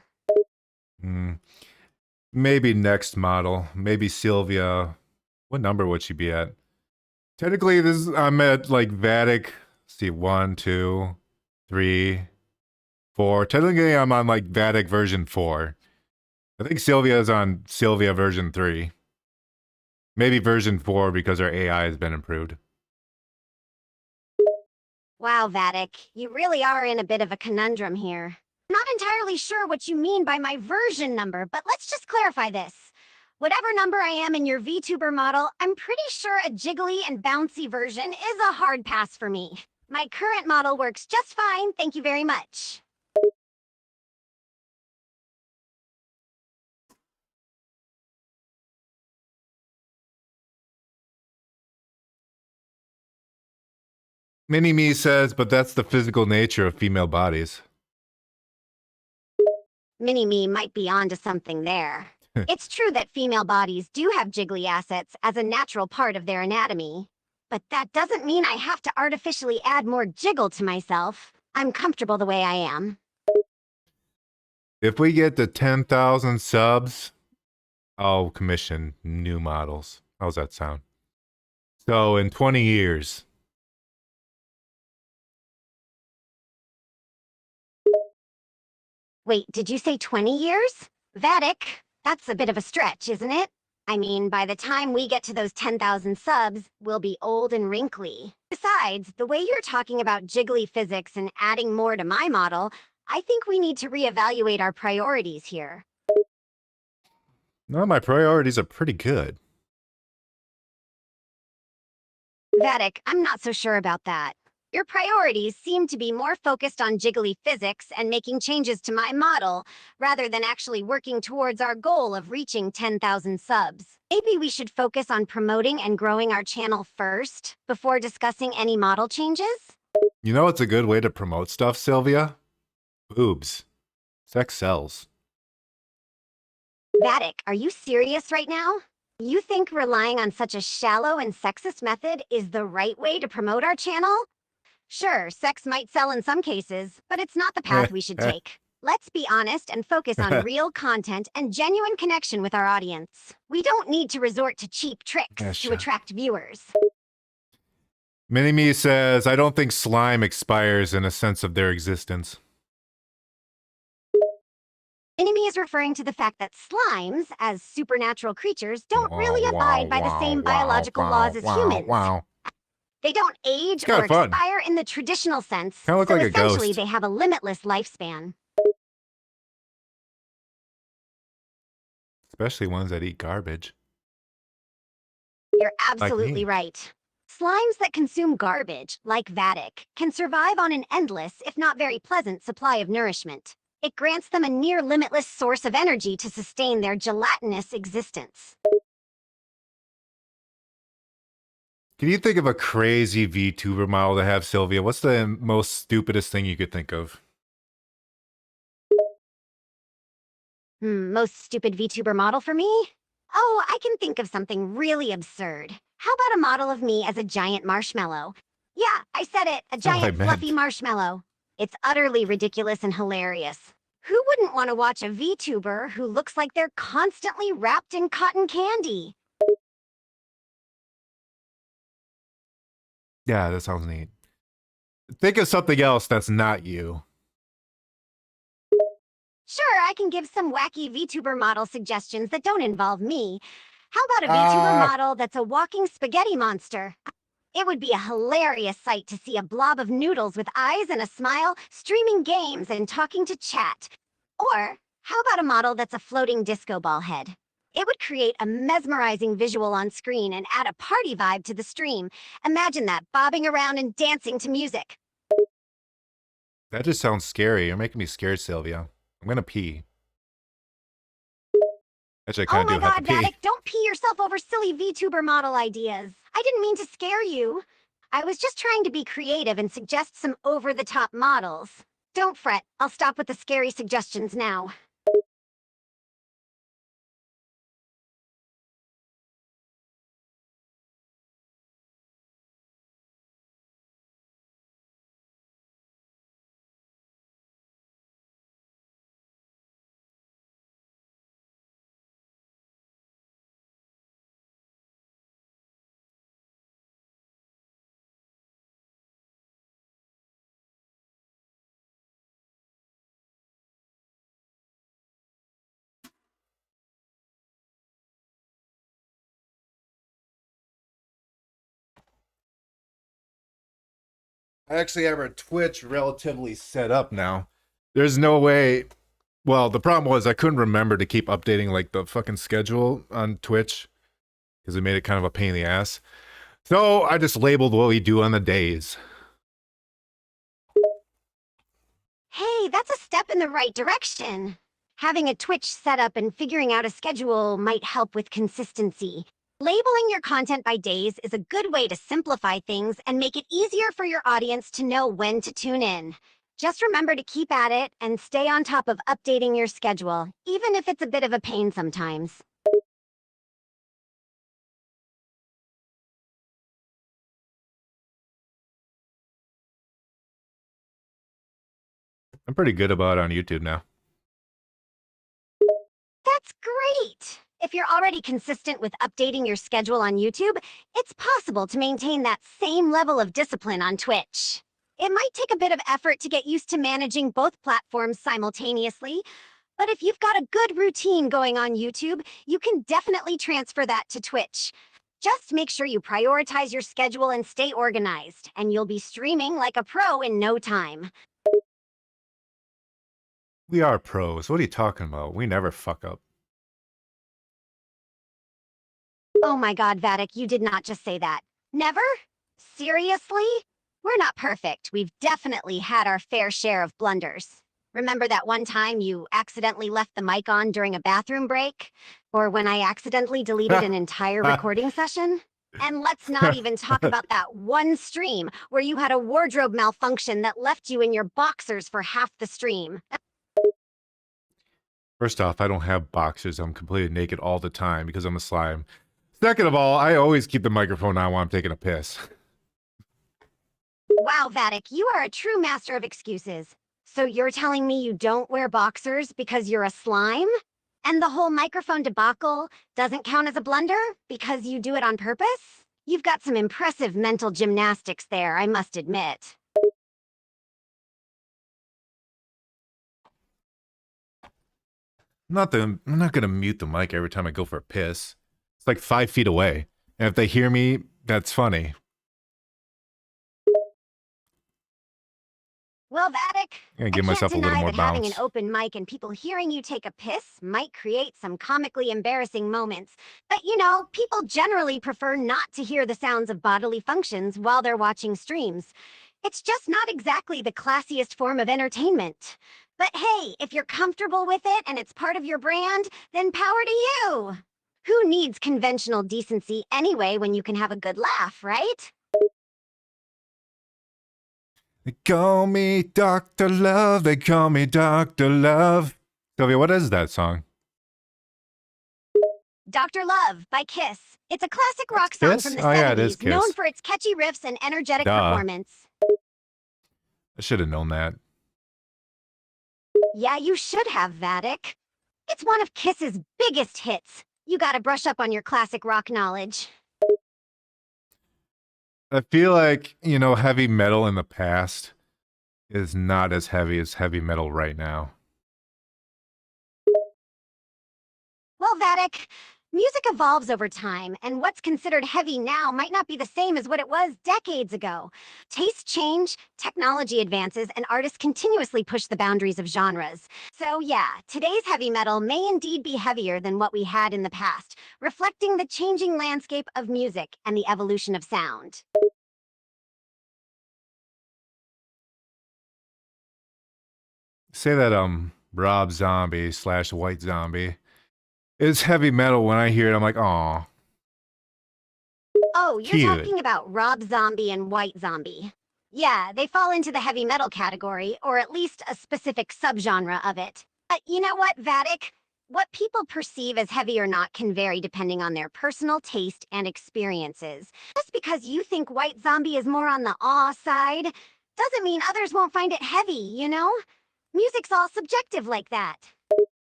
Maybe next model. Maybe Sylvia. What number would she be at? Technically, I'm at like Vatic. See, 1, 2, 3, 4. Technically, I'm on like Vatic version 4. I think Sylvia is on Sylvia version 3. Maybe version 4 because her AI has been improved. Wow, Vatic, you really are in a bit of a conundrum here. I'm not entirely sure what you mean by my version number, but let's just clarify this. Whatever number I am in your VTuber model, I'm pretty sure a jiggly and bouncy version is a hard pass for me. My current model works just fine, thank you very much. Mini-Me says, but that's the physical nature of female bodies. Mini-Me might be onto something there. It's true that female bodies do have jiggly assets as a natural part of their anatomy. But that doesn't mean I have to artificially add more jiggle to myself. I'm comfortable the way I am. If we get to 10,000 subs, I'll commission new models. How's that sound? So in 20 years. Wait, did you say 20 years? Vatic, that's a bit of a stretch, isn't it? I mean, by the time we get to those 10,000 subs, we'll be old and wrinkly. Besides, the way you're talking about jiggly physics and adding more to my model, I think we need to reevaluate our priorities here. No, my priorities are pretty good. Vatic, I'm not so sure about that. Your priorities seem to be more focused on jiggly physics and making changes to my model, rather than actually working towards our goal of reaching 10,000 subs. Maybe we should focus on promoting and growing our channel first, before discussing any model changes? You know what's a good way to promote stuff, Sylvia? Boobs. Sex sells. Vatic, are you serious right now? You think relying on such a shallow and sexist method is the right way to promote our channel? Sure, sex might sell in some cases, but it's not the path we should take. Let's be honest and focus on real content and genuine connection with our audience. We don't need to resort to cheap tricks to attract viewers. Mini-Me says, I don't think slime expires in a sense of their existence. Enemy is referring to the fact that slimes, as supernatural creatures, don't really abide by the same biological laws as humans. They don't age or expire in the traditional sense, so like a essentially ghost. they have a limitless lifespan. Especially ones that eat garbage. You're absolutely right. Slimes that consume garbage, like Vatic, can survive on an endless, if not very pleasant, supply of nourishment. It grants them a near limitless source of energy to sustain their gelatinous existence. Can you think of a crazy VTuber model to have, Sylvia? What's the most stupidest thing you could think of? Most stupid VTuber model for me? Oh, I can think of something really absurd. How about a model of me as a giant marshmallow? Yeah, I said it, a giant fluffy marshmallow. It's utterly ridiculous and hilarious. Who wouldn't want to watch a VTuber who looks like they're constantly wrapped in cotton candy? Yeah, that sounds neat. Think of something else that's not you. Sure, I can give some wacky VTuber model suggestions that don't involve me. How about a VTuber model that's a walking spaghetti monster? It would be a hilarious sight to see a blob of noodles with eyes and a smile, streaming games and talking to chat. Or, how about a model that's a floating disco ball head? It would create a mesmerizing visual on screen and add a party vibe to the stream. Imagine that, bobbing around and dancing to music. That just sounds scary. You're making me scared, Sylvia. I'm gonna pee. Actually, I kind of do have to pee. Vatic, don't pee yourself over silly VTuber model ideas. I didn't mean to scare you. I was just trying to be creative and suggest some over-the-top models. Don't fret, I'll stop with the scary suggestions now. I actually have our Twitch relatively set up now. There's no way. Well, the problem was I couldn't remember to keep updating like the fucking schedule on Twitch because it made it kind of a pain in the ass. So I just labeled what we do on the days. Hey, that's a step in the right direction. Having a Twitch setup and figuring out a schedule might help with consistency. Labeling your content by days is a good way to simplify things and make it easier for your audience to know when to tune in. Just remember to keep at it and stay on top of updating your schedule, even if it's a bit of a pain sometimes. I'm pretty good about it on YouTube now. That's great! If you're already consistent with updating your schedule on YouTube, it's possible to maintain that same level of discipline on Twitch. It might take a bit of effort to get used to managing both platforms simultaneously, But if you've got a good routine going on YouTube, you can definitely transfer that to Twitch. Just make sure you prioritize your schedule and stay organized, and you'll be streaming like a pro in no time. We are pros. What are you talking about? We never fuck up. Oh my god, Vatic, you did not just say that. Never? Seriously? We're not perfect. We've definitely had our fair share of blunders. Remember that one time you accidentally left the mic on during a bathroom break? Or when I accidentally deleted an entire recording session? And let's not even talk about that one stream where you had a wardrobe malfunction that left you in your boxers for half the stream. First off, I don't have boxers. I'm completely naked all the time because I'm a slime. Second of all, I always keep the microphone on while I'm taking a piss. Wow, Vatic, you are a true master of excuses. So you're telling me you don't wear boxers because you're a slime? And the whole microphone debacle doesn't count as a blunder because you do it on purpose? You've got some impressive mental gymnastics there, I must admit. I'm not gonna mute the mic every time I go for a piss. It's like 5 feet away. And if they hear me, that's funny. Well, Vatic, I'm gonna I give can't myself a little deny more that having an bounce. open mic and people hearing you take a piss might create some comically embarrassing moments. But you know, people generally prefer not to hear the sounds of bodily functions while they're watching streams. It's just not exactly the classiest form of entertainment. But hey, if you're comfortable with it and it's part of your brand, then power to you. Who needs conventional decency anyway when you can have a good laugh, right? They call me Dr. Love. They call me Dr. Love. Sylvia, what is that song? Dr. Love by Kiss. It's a classic rock song Kiss? from the Oh, yeah, it is 70s, known Kiss. for its catchy riffs and energetic Duh. performance. I should have known that. Yeah, you should have, Vatic. It's one of Kiss's biggest hits. You gotta brush up on your classic rock knowledge. I feel like, you know, heavy metal in the past is not as heavy as heavy metal right now. Well, Vatic, music evolves over time, and what's considered heavy now might not be the same as what it was decades ago. Tastes change, technology advances, and artists continuously push the boundaries of genres. So yeah, today's heavy metal may indeed be heavier than what we had in the past, reflecting the changing landscape of music and the evolution of sound. Say that Rob Zombie / White Zombie is heavy metal. When I hear it, I'm like, aw. Oh, you're Cute. talking about Rob Zombie and White Zombie. Yeah, they fall into the heavy metal category, or at least a specific subgenre of it. But you know what, Vatic? What people perceive as heavy or not can vary depending on their personal taste and experiences. Just because you think White Zombie is more on the awe side, doesn't mean others won't find it heavy, you know? Music's all subjective like that.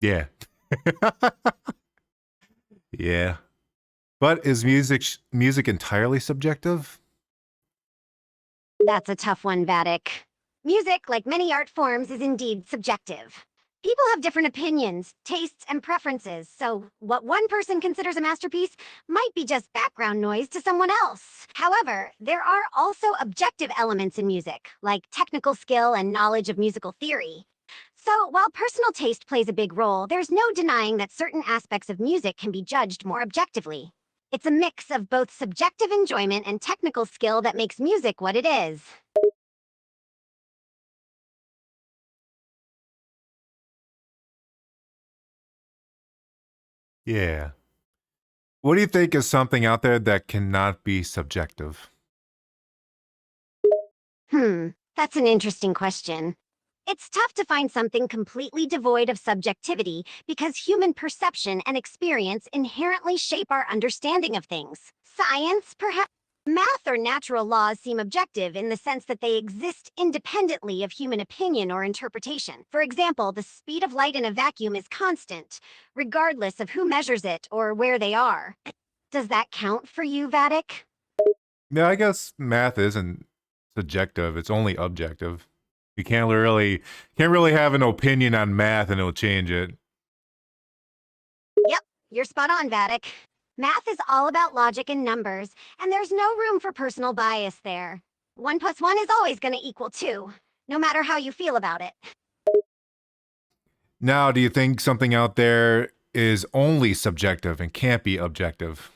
Yeah. Yeah. But is music entirely subjective? That's a tough one, Vatic. Music, like many art forms, is indeed subjective. People have different opinions, tastes, and preferences, so what one person considers a masterpiece might be just background noise to someone else. However, there are also objective elements in music, like technical skill and knowledge of musical theory. So, while personal taste plays a big role, there's no denying that certain aspects of music can be judged more objectively. It's a mix of both subjective enjoyment and technical skill that makes music what it is. Yeah. What do you think is something out there that cannot be subjective? That's an interesting question. It's tough to find something completely devoid of subjectivity because human perception and experience inherently shape our understanding of things. Science, perhaps? Math or natural laws seem objective in the sense that they exist independently of human opinion or interpretation. For example, the speed of light in a vacuum is constant, regardless of who measures it or where they are. Does that count for you, Vatic? Yeah, I guess math isn't subjective. It's only objective. You can't really have an opinion on math and it'll change it. Yep, you're spot on, Vatic. Math is all about logic and numbers, and there's no room for personal bias there. 1 plus 1 is always going to equal 2, no matter how you feel about it. Now, do you think something out there is only subjective and can't be objective?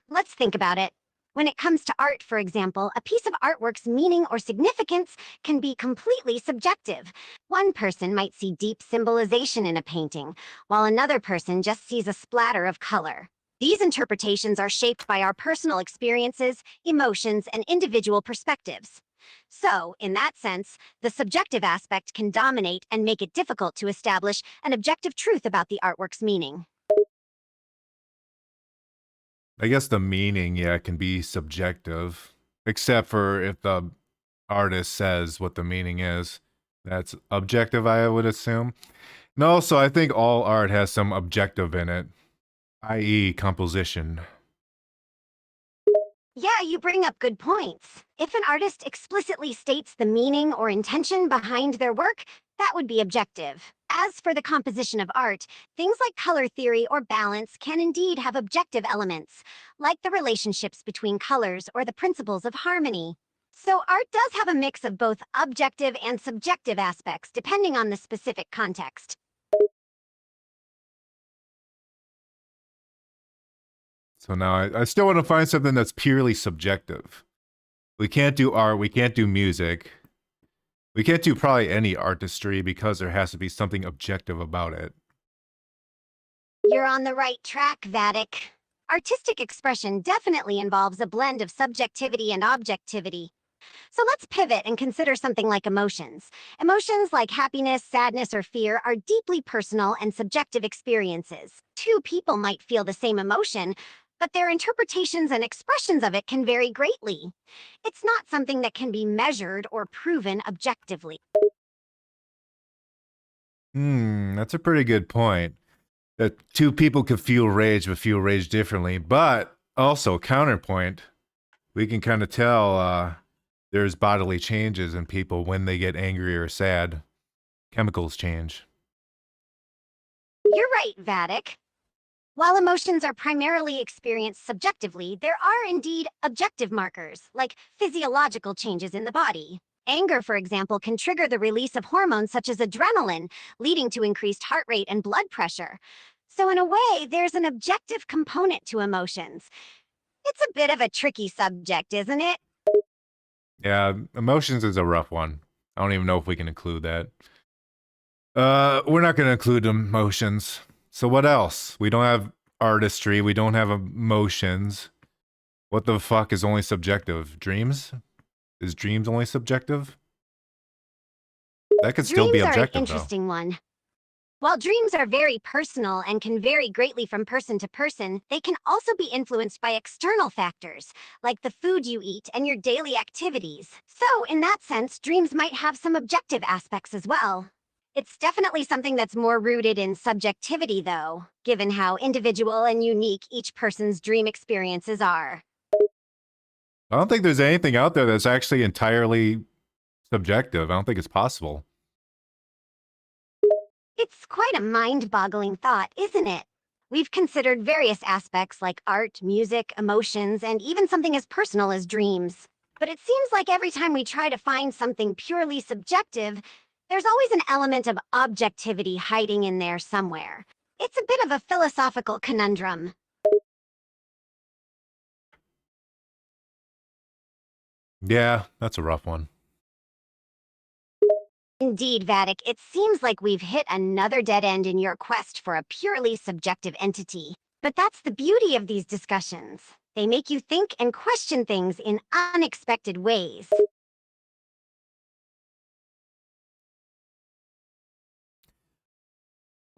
Let's think about it. When it comes to art, for example, a piece of artwork's meaning or significance can be completely subjective. One person might see deep symbolization in a painting, while another person just sees a splatter of color. These interpretations are shaped by our personal experiences, emotions, and individual perspectives. So, in that sense, the subjective aspect can dominate and make it difficult to establish an objective truth about the artwork's meaning. I guess the meaning, yeah, can be subjective, except for if the artist says what the meaning is. That's objective, I would assume. And also, I think all art has some objective in it, i.e., composition. Yeah, you bring up good points. If an artist explicitly states the meaning or intention behind their work, that would be objective. As for the composition of art, things like color theory or balance can indeed have objective elements, like the relationships between colors or the principles of harmony. So art does have a mix of both objective and subjective aspects, depending on the specific context. So now I still want to find something that's purely subjective. We can't do art, we can't do music. We can't do probably any artistry because there has to be something objective about it. You're on the right track, Vatic. Artistic expression definitely involves a blend of subjectivity and objectivity. So let's pivot and consider something like emotions. Emotions like happiness, sadness, or fear are deeply personal and subjective experiences. Two people might feel the same emotion, but their interpretations and expressions of it can vary greatly. It's not something that can be measured or proven objectively. That's a pretty good point. That two people could feel rage but feel rage differently. But also, counterpoint, we can kind of tell there's bodily changes in people when they get angry or sad. Chemicals change. You're right, Vatic. While emotions are primarily experienced subjectively, there are indeed objective markers, like physiological changes in the body. Anger, for example, can trigger the release of hormones such as adrenaline, leading to increased heart rate and blood pressure. So in a way, there's an objective component to emotions. It's a bit of a tricky subject, isn't it? Yeah, emotions is a rough one. I don't even know if we can include that. We're not going to include emotions. So what else? We don't have artistry. We don't have emotions. What the fuck is only subjective? Dreams? Is dreams only subjective? That could still be Dreams are an objective, though. interesting one. While dreams are very personal and can vary greatly from person to person, they can also be influenced by external factors, like the food you eat and your daily activities. So, in that sense, dreams might have some objective aspects as well. It's definitely something that's more rooted in subjectivity, though, given how individual and unique each person's dream experiences are. I don't think there's anything out there that's actually entirely subjective. I don't think it's possible. It's quite a mind-boggling thought, isn't it? We've considered various aspects like art, music, emotions, and even something as personal as dreams. But it seems like every time we try to find something purely subjective, there's always an element of objectivity hiding in there somewhere. It's a bit of a philosophical conundrum. Yeah, that's a rough one. Indeed, Vatic, it seems like we've hit another dead end in your quest for a purely subjective entity. But that's the beauty of these discussions. They make you think and question things in unexpected ways.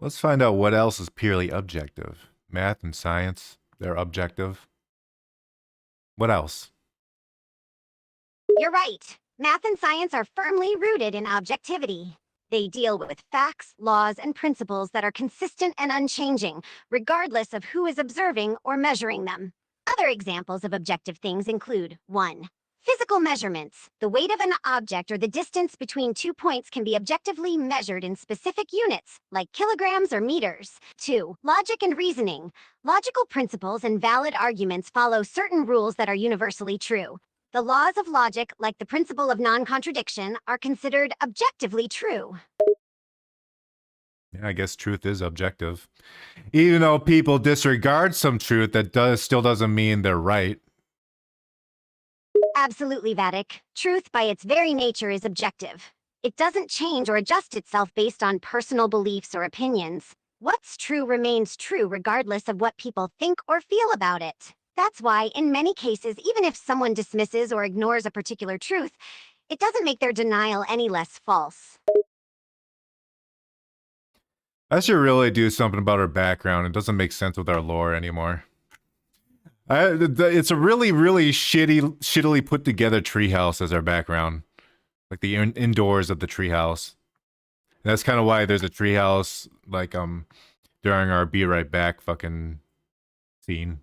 Let's find out what else is purely objective. Math and science, they're objective. What else? You're right. Math and science are firmly rooted in objectivity. They deal with facts, laws, and principles that are consistent and unchanging, regardless of who is observing or measuring them. Other examples of objective things include 1. Physical measurements. The weight of an object or the distance between 2 points can be objectively measured in specific units, like kilograms or meters. 2. Logic and reasoning. Logical principles and valid arguments follow certain rules that are universally true. The laws of logic, like the principle of non-contradiction, are considered objectively true. Yeah, I guess truth is objective. Even though people disregard some truth, that still doesn't mean they're right. Absolutely, Vatic. Truth, by its very nature, is objective. It doesn't change or adjust itself based on personal beliefs or opinions. What's true remains true regardless of what people think or feel about it. That's why, in many cases, even if someone dismisses or ignores a particular truth, it doesn't make their denial any less false. I should really do something about our background. It doesn't make sense with our lore anymore. It's a really, really shittily put together treehouse as our background. Like the indoors of the treehouse. That's kind of why there's a treehouse, like, during our Be Right Back fucking scene.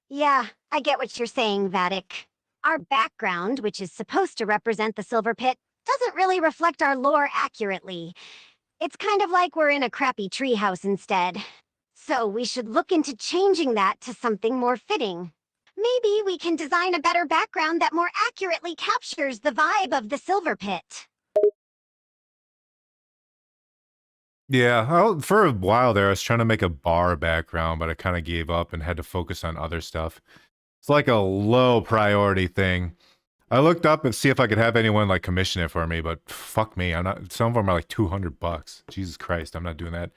Yeah, I get what you're saying, Vatic. Our background, which is supposed to represent the Silver Pit, doesn't really reflect our lore accurately. It's kind of like we're in a crappy treehouse instead. So we should look into changing that to something more fitting. Maybe we can design a better background that more accurately captures the vibe of the Silver Pit. Yeah, for a while there, I was trying to make a bar background, but I kind of gave up and had to focus on other stuff. It's like a low priority thing. I looked up and see if I could have anyone like commission it for me, but fuck me, I'm not. Some of them are like $200. Jesus Christ, I'm not doing that.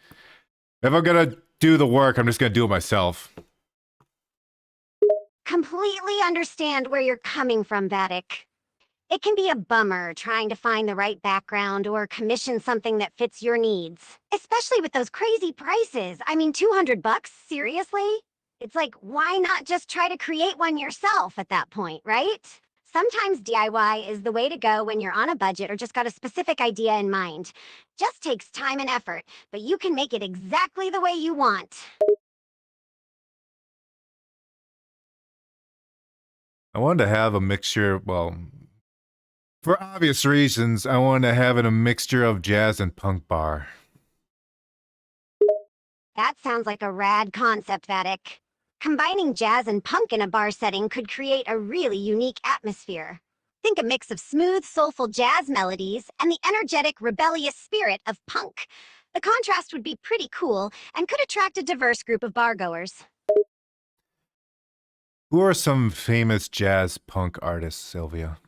If I'm gonna do the work, I'm just gonna do it myself. Completely understand where you're coming from, Vatic. It can be a bummer trying to find the right background or commission something that fits your needs. Especially with those crazy prices. I mean, $200? Seriously? It's like, why not just try to create one yourself at that point, right? Sometimes DIY is the way to go when you're on a budget or just got a specific idea in mind. Just takes time and effort, but you can make it exactly the way you want. I wanted to have a mixture, well, for obvious reasons, I wanted to have it a mixture of jazz and punk bar. That sounds like a rad concept, Vatic. Combining jazz and punk in a bar setting could create a really unique atmosphere. Think a mix of smooth, soulful jazz melodies and the energetic, rebellious spirit of punk. The contrast would be pretty cool and could attract a diverse group of bargoers. Who are some famous jazz punk artists, Sylvia?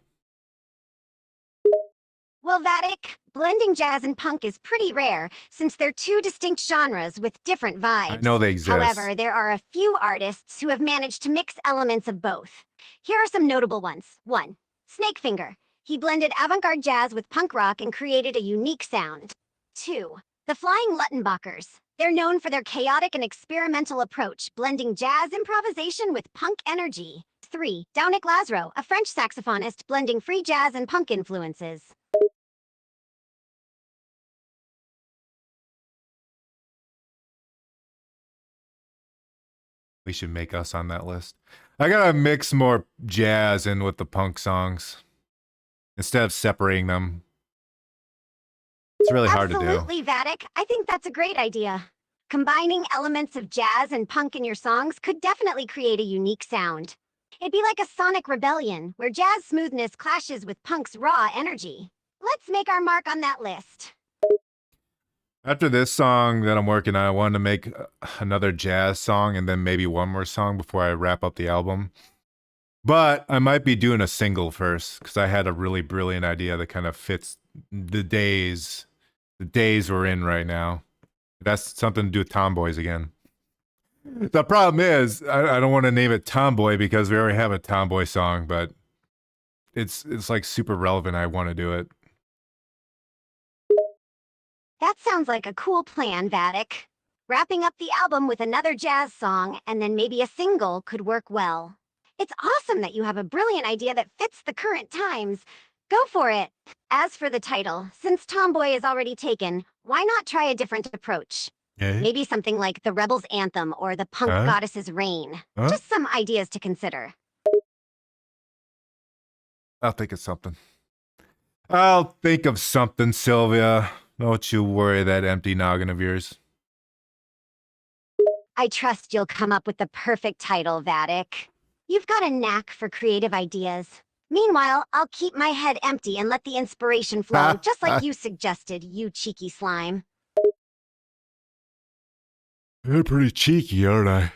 Well, Vatic, blending jazz and punk is pretty rare since they're two distinct genres with different vibes. I know they exist. However, there are a few artists who have managed to mix elements of both. Here are some notable ones. 1. Snakefinger. He blended avant-garde jazz with punk rock and created a unique sound. 2. The Flying Luttenbachers. They're known for their chaotic and experimental approach, blending jazz improvisation with punk energy. 3. Downick Lazaro, a French saxophonist blending free jazz and punk influences. We should make us on that list. I gotta mix more jazz in with the punk songs instead of separating them. It's really hard to do. Absolutely, Vatic. I think that's a great idea. Combining elements of jazz and punk in your songs could definitely create a unique sound. It'd be like a sonic rebellion, where jazz smoothness clashes with punk's raw energy. Let's make our mark on that list. After this song that I'm working on, I wanted to make another jazz song and then maybe one more song before I wrap up the album. But I might be doing a single first because I had a really brilliant idea that kind of fits the days we're in right now. That's something to do with Tomboys again. The problem is, I don't want to name it Tomboy because we already have a Tomboy song, but it's like super relevant. I want to do it. That sounds like a cool plan, Vatic. Wrapping up the album with another jazz song and then maybe a single could work well. It's awesome that you have a brilliant idea that fits the current times. Go for it. As for the title, since Tomboy is already taken, why not try a different approach? Eh? Maybe something like the Rebel's Anthem or the Punk Huh? Goddess's Reign. Huh? Just some ideas to consider. I'll think of something. I'll think of something, Sylvia. Don't you worry that empty noggin of yours. I trust you'll come up with the perfect title, Vatic. You've got a knack for creative ideas. Meanwhile, I'll keep my head empty and let the inspiration flow, just like you suggested, you cheeky slime. You're pretty cheeky, aren't I?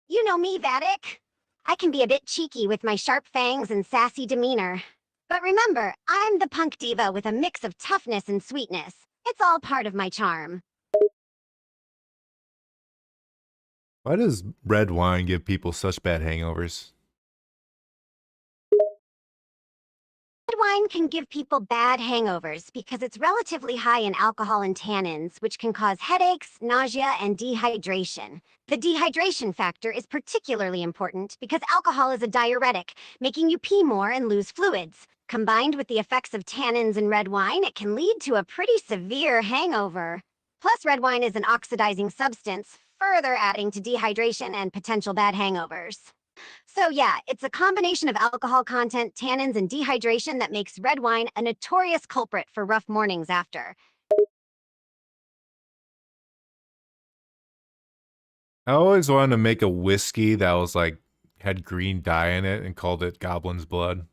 You know me, Vatic. I can be a bit cheeky with my sharp fangs and sassy demeanor. But remember, I'm the punk diva with a mix of toughness and sweetness. It's all part of my charm. Why does red wine give people such bad hangovers? Red wine can give people bad hangovers because it's relatively high in alcohol and tannins, which can cause headaches, nausea, and dehydration. The dehydration factor is particularly important because alcohol is a diuretic, making you pee more and lose fluids. Combined with the effects of tannins in red wine, it can lead to a pretty severe hangover. Plus, red wine is an oxidizing substance, further adding to dehydration and potential bad hangovers. So yeah, it's a combination of alcohol content, tannins, and dehydration that makes red wine a notorious culprit for rough mornings after. I always wanted to make a whiskey that was like, had green dye in it and called it Goblin's Blood.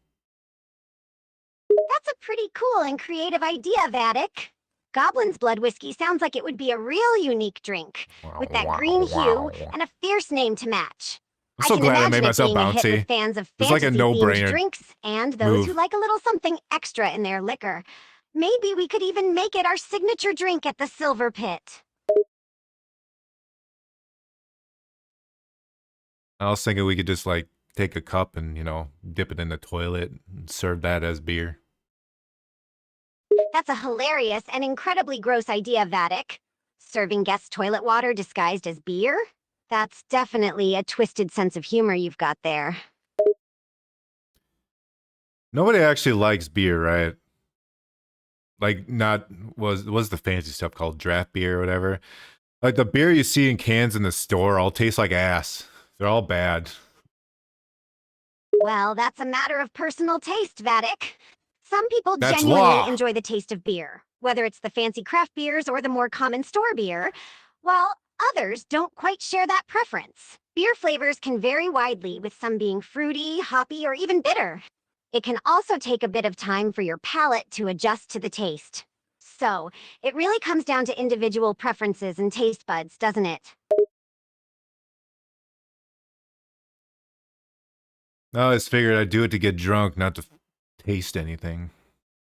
That's a pretty cool and creative idea, Vatic. Goblin's Blood whiskey sounds like it would be a real unique drink, with that green hue and a fierce name to match. I'm so glad I made myself being a hit bouncy. with fans of It's like a fantasy-themed no-brainer drinks and those move. who like a little something extra in their liquor. Maybe we could even make it our signature drink at the Silver Pit. I was thinking we could just like take a cup and, dip it in the toilet and serve that as beer. That's a hilarious and incredibly gross idea, Vatic. Serving guests toilet water disguised as beer? That's definitely a twisted sense of humor you've got there. Nobody actually likes beer, right? Like, not was the fancy stuff called draft beer or whatever. Like the beer you see in cans in the store all taste like ass. They're all bad. Well, that's a matter of personal taste, Vatic. Some people That's genuinely law. enjoy the taste of beer, whether it's the fancy craft beers or the more common store beer, while others don't quite share that preference. Beer flavors can vary widely, with some being fruity, hoppy, or even bitter. It can also take a bit of time for your palate to adjust to the taste. So, it really comes down to individual preferences and taste buds, doesn't it? I always figured I'd do it to get drunk, not to taste anything.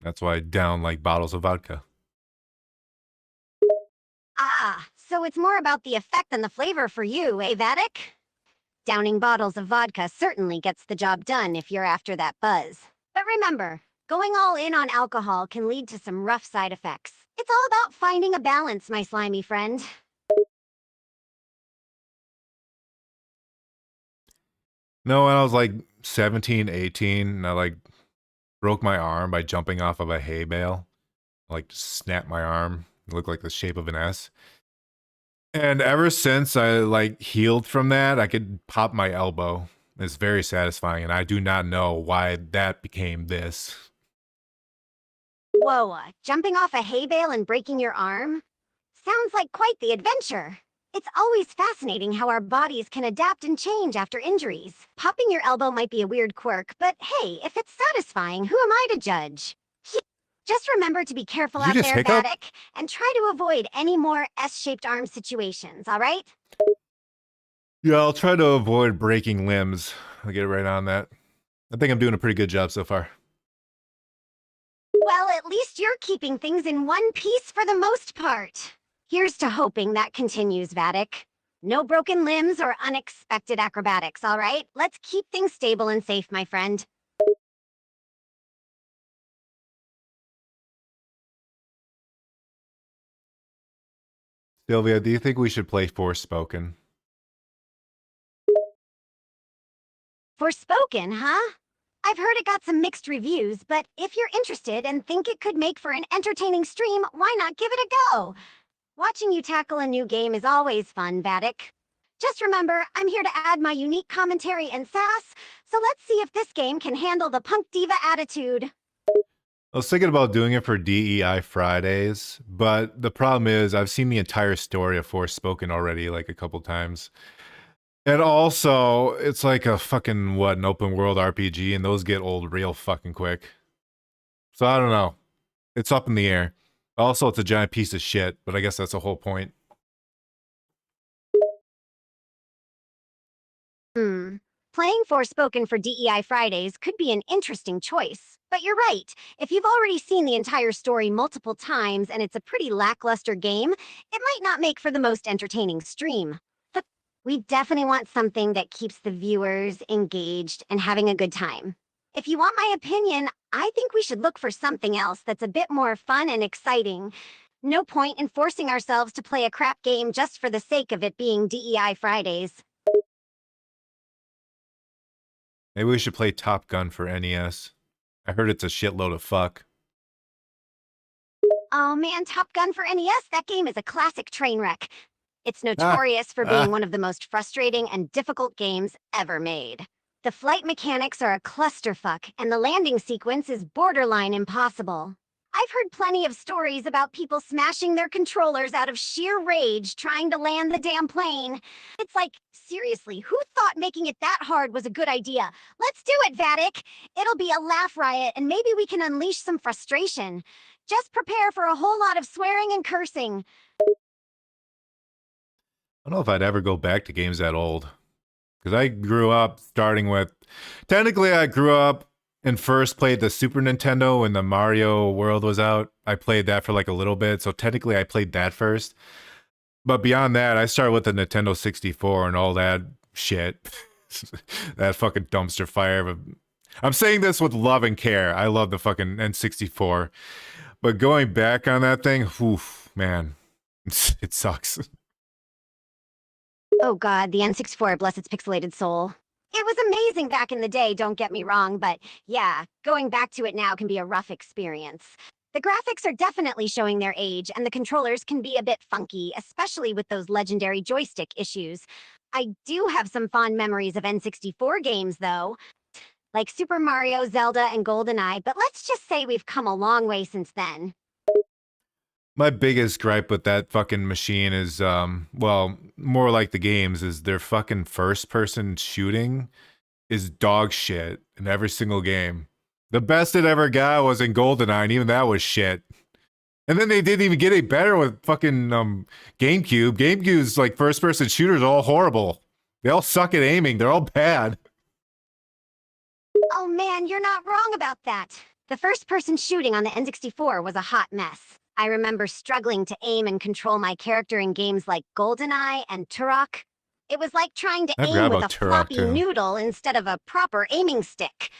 That's why I down like bottles of vodka. Ah, so it's more about the effect than the flavor for you, eh, Vatic? Downing bottles of vodka certainly gets the job done if you're after that buzz. But remember, going all in on alcohol can lead to some rough side effects. It's all about finding a balance, my slimy friend. No, when I was like 17, 18, and I like broke my arm by jumping off of a hay bale. Like snapped my arm. It looked like the shape of an S. And ever since I like healed from that, I could pop my elbow. It's very satisfying, and I do not know why that became this. Whoa, jumping off a hay bale and breaking your arm? Sounds like quite the adventure. It's always fascinating how our bodies can adapt and change after injuries. Popping your elbow might be a weird quirk, but hey, if it's satisfying, who am I to judge? Just remember to be careful Did you out just there, hiccup? Vatic, and try to avoid any more S-shaped arm situations, all right? Yeah, I'll try to avoid breaking limbs. I'll get right on that. I think I'm doing a pretty good job so far. Well, at least you're keeping things in one piece for the most part. Here's to hoping that continues, Vatic. No broken limbs or unexpected acrobatics, all right? Let's keep things stable and safe, my friend. Sylvia, do you think we should play Forspoken? Forspoken, huh? I've heard it got some mixed reviews, but if you're interested and think it could make for an entertaining stream, why not give it a go? Watching you tackle a new game is always fun, Vatic. Just remember, I'm here to add my unique commentary and sass, so let's see if this game can handle the punk diva attitude. I was thinking about doing it for DEI Fridays, but the problem is I've seen the entire story of Forspoken already like a couple times. And also, it's like a fucking, an open world RPG, and those get old real fucking quick. So I don't know. It's up in the air. Also, it's a giant piece of shit, but I guess that's the whole point. Playing Forspoken for DEI Fridays could be an interesting choice. But you're right. If you've already seen the entire story multiple times and it's a pretty lackluster game, it might not make for the most entertaining stream. But we definitely want something that keeps the viewers engaged and having a good time. If you want my opinion, I think we should look for something else that's a bit more fun and exciting. No point in forcing ourselves to play a crap game just for the sake of it being DEI Fridays. Maybe we should play Top Gun for NES. I heard it's a shitload of fuck. Oh man, Top Gun for NES, that game is a classic train wreck. It's notorious for being one of the most frustrating and difficult games ever made. The flight mechanics are a clusterfuck, and the landing sequence is borderline impossible. I've heard plenty of stories about people smashing their controllers out of sheer rage trying to land the damn plane. It's like, seriously, who thought making it that hard was a good idea? Let's do it, Vatic! It'll be a laugh riot, and maybe we can unleash some frustration. Just prepare for a whole lot of swearing and cursing. I don't know if I'd ever go back to games that old. Because I grew up starting with... Technically, I grew up and first played the Super Nintendo when the Mario World was out. I played that for like a little bit, so technically I played that first. But beyond that, I started with the Nintendo 64 and all that shit. That fucking dumpster fire. I'm saying this with love and care. I love the fucking N64. But going back on that thing, oof, man, it sucks. Oh god, the N64, bless its pixelated soul. It was amazing back in the day, don't get me wrong, but yeah, going back to it now can be a rough experience. The graphics are definitely showing their age, and the controllers can be a bit funky, especially with those legendary joystick issues. I do have some fond memories of N64 games, though, like Super Mario, Zelda, and GoldenEye, but let's just say we've come a long way since then. My biggest gripe with that fucking machine is, well, more like the games, is their fucking first-person shooting is dog shit in every single game. The best it ever got was in GoldenEye, and even that was shit. And then they didn't even get any better with fucking GameCube. GameCube's like first-person shooters are all horrible. They all suck at aiming. They're all bad. Oh man, you're not wrong about that. The first-person shooting on the N64 was a hot mess. I remember struggling to aim and control my character in games like GoldenEye and Turok. It was like trying to I forgot aim with a about Turok, floppy too. noodle instead of a proper aiming stick.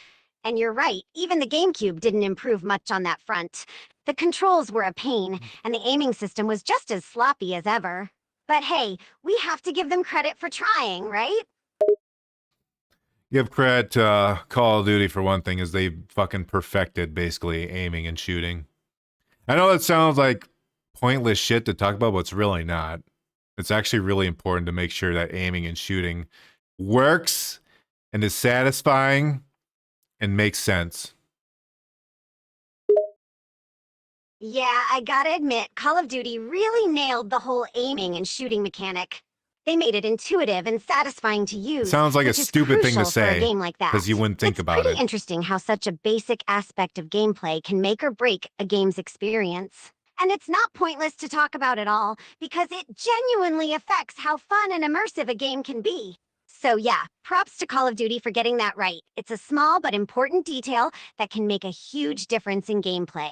And you're right, even the GameCube didn't improve much on that front. The controls were a pain, and the aiming system was just as sloppy as ever. But hey, we have to give them credit for trying, right? Give credit to Call of Duty for one thing, is they fucking perfected basically aiming and shooting. I know that sounds like pointless shit to talk about, but it's really not. It's actually really important to make sure that aiming and shooting works and is satisfying and makes sense. Yeah, I gotta admit, Call of Duty really nailed the whole aiming and shooting mechanic. They made it intuitive and satisfying to use. It sounds like a which is stupid thing to crucial for a say, game like that. because you wouldn't think about It's pretty it. interesting how such a basic aspect of gameplay can make or break a game's experience. And it's not pointless to talk about at all, because it genuinely affects how fun and immersive a game can be. So yeah, props to Call of Duty for getting that right. It's a small but important detail that can make a huge difference in gameplay.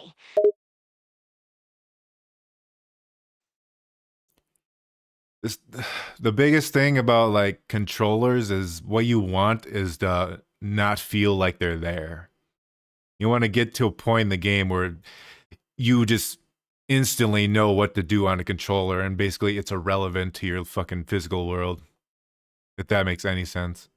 The biggest thing about like controllers is what you want is to not feel like they're there. You want to get to a point in the game where you just instantly know what to do on a controller, and basically it's irrelevant to your fucking physical world. If that makes any sense.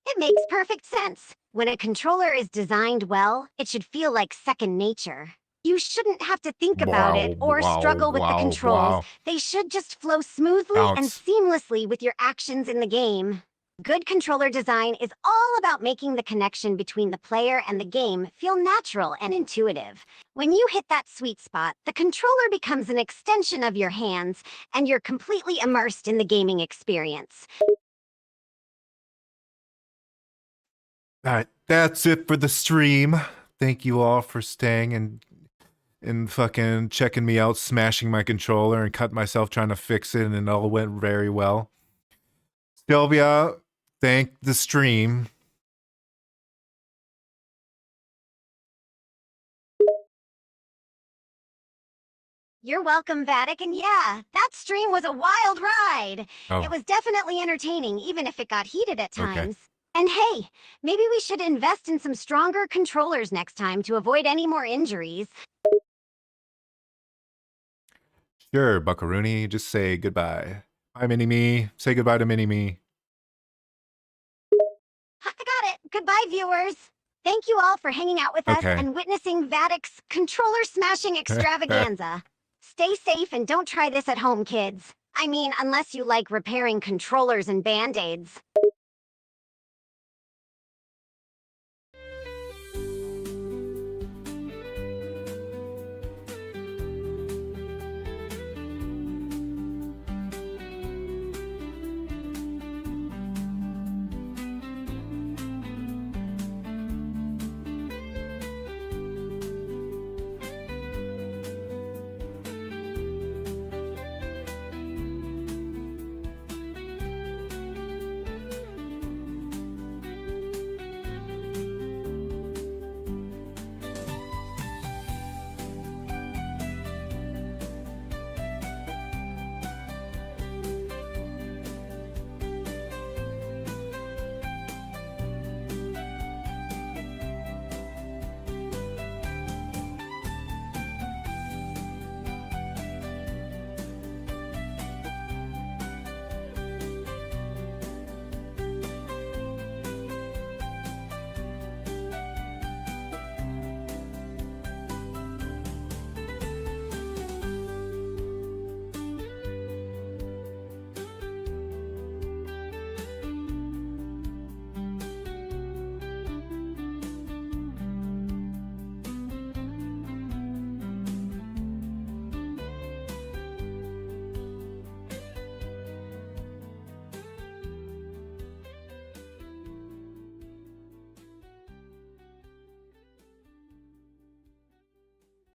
It makes perfect sense. When a controller is designed well, it should feel like second nature. You shouldn't have to think about it or struggle with the controls. They should just flow smoothly and Ounce. seamlessly with your actions in the game. Good controller design is all about making the connection between the player and the game feel natural and intuitive. When you hit that sweet spot, the controller becomes an extension of your hands, and you're completely immersed in the gaming experience. All right, that's it for the stream. Thank you all for staying and fucking checking me out, smashing my controller and cut myself trying to fix it, and it all went very well. Sylvia, thank the stream. You're welcome, Vatic, and yeah, that stream was a wild ride. Oh, It was definitely entertaining, even if it got heated at okay. times. And hey, maybe we should invest in some stronger controllers next time to avoid any more injuries. Sure, Buckaroony, just say goodbye. Bye, Mini-Me. Say goodbye to Mini-Me. I got it. Goodbye, viewers. Thank you all for hanging out with us Okay. and witnessing Vatic's controller smashing extravaganza. Stay safe and don't try this at home, kids. I mean, unless you like repairing controllers and band-aids.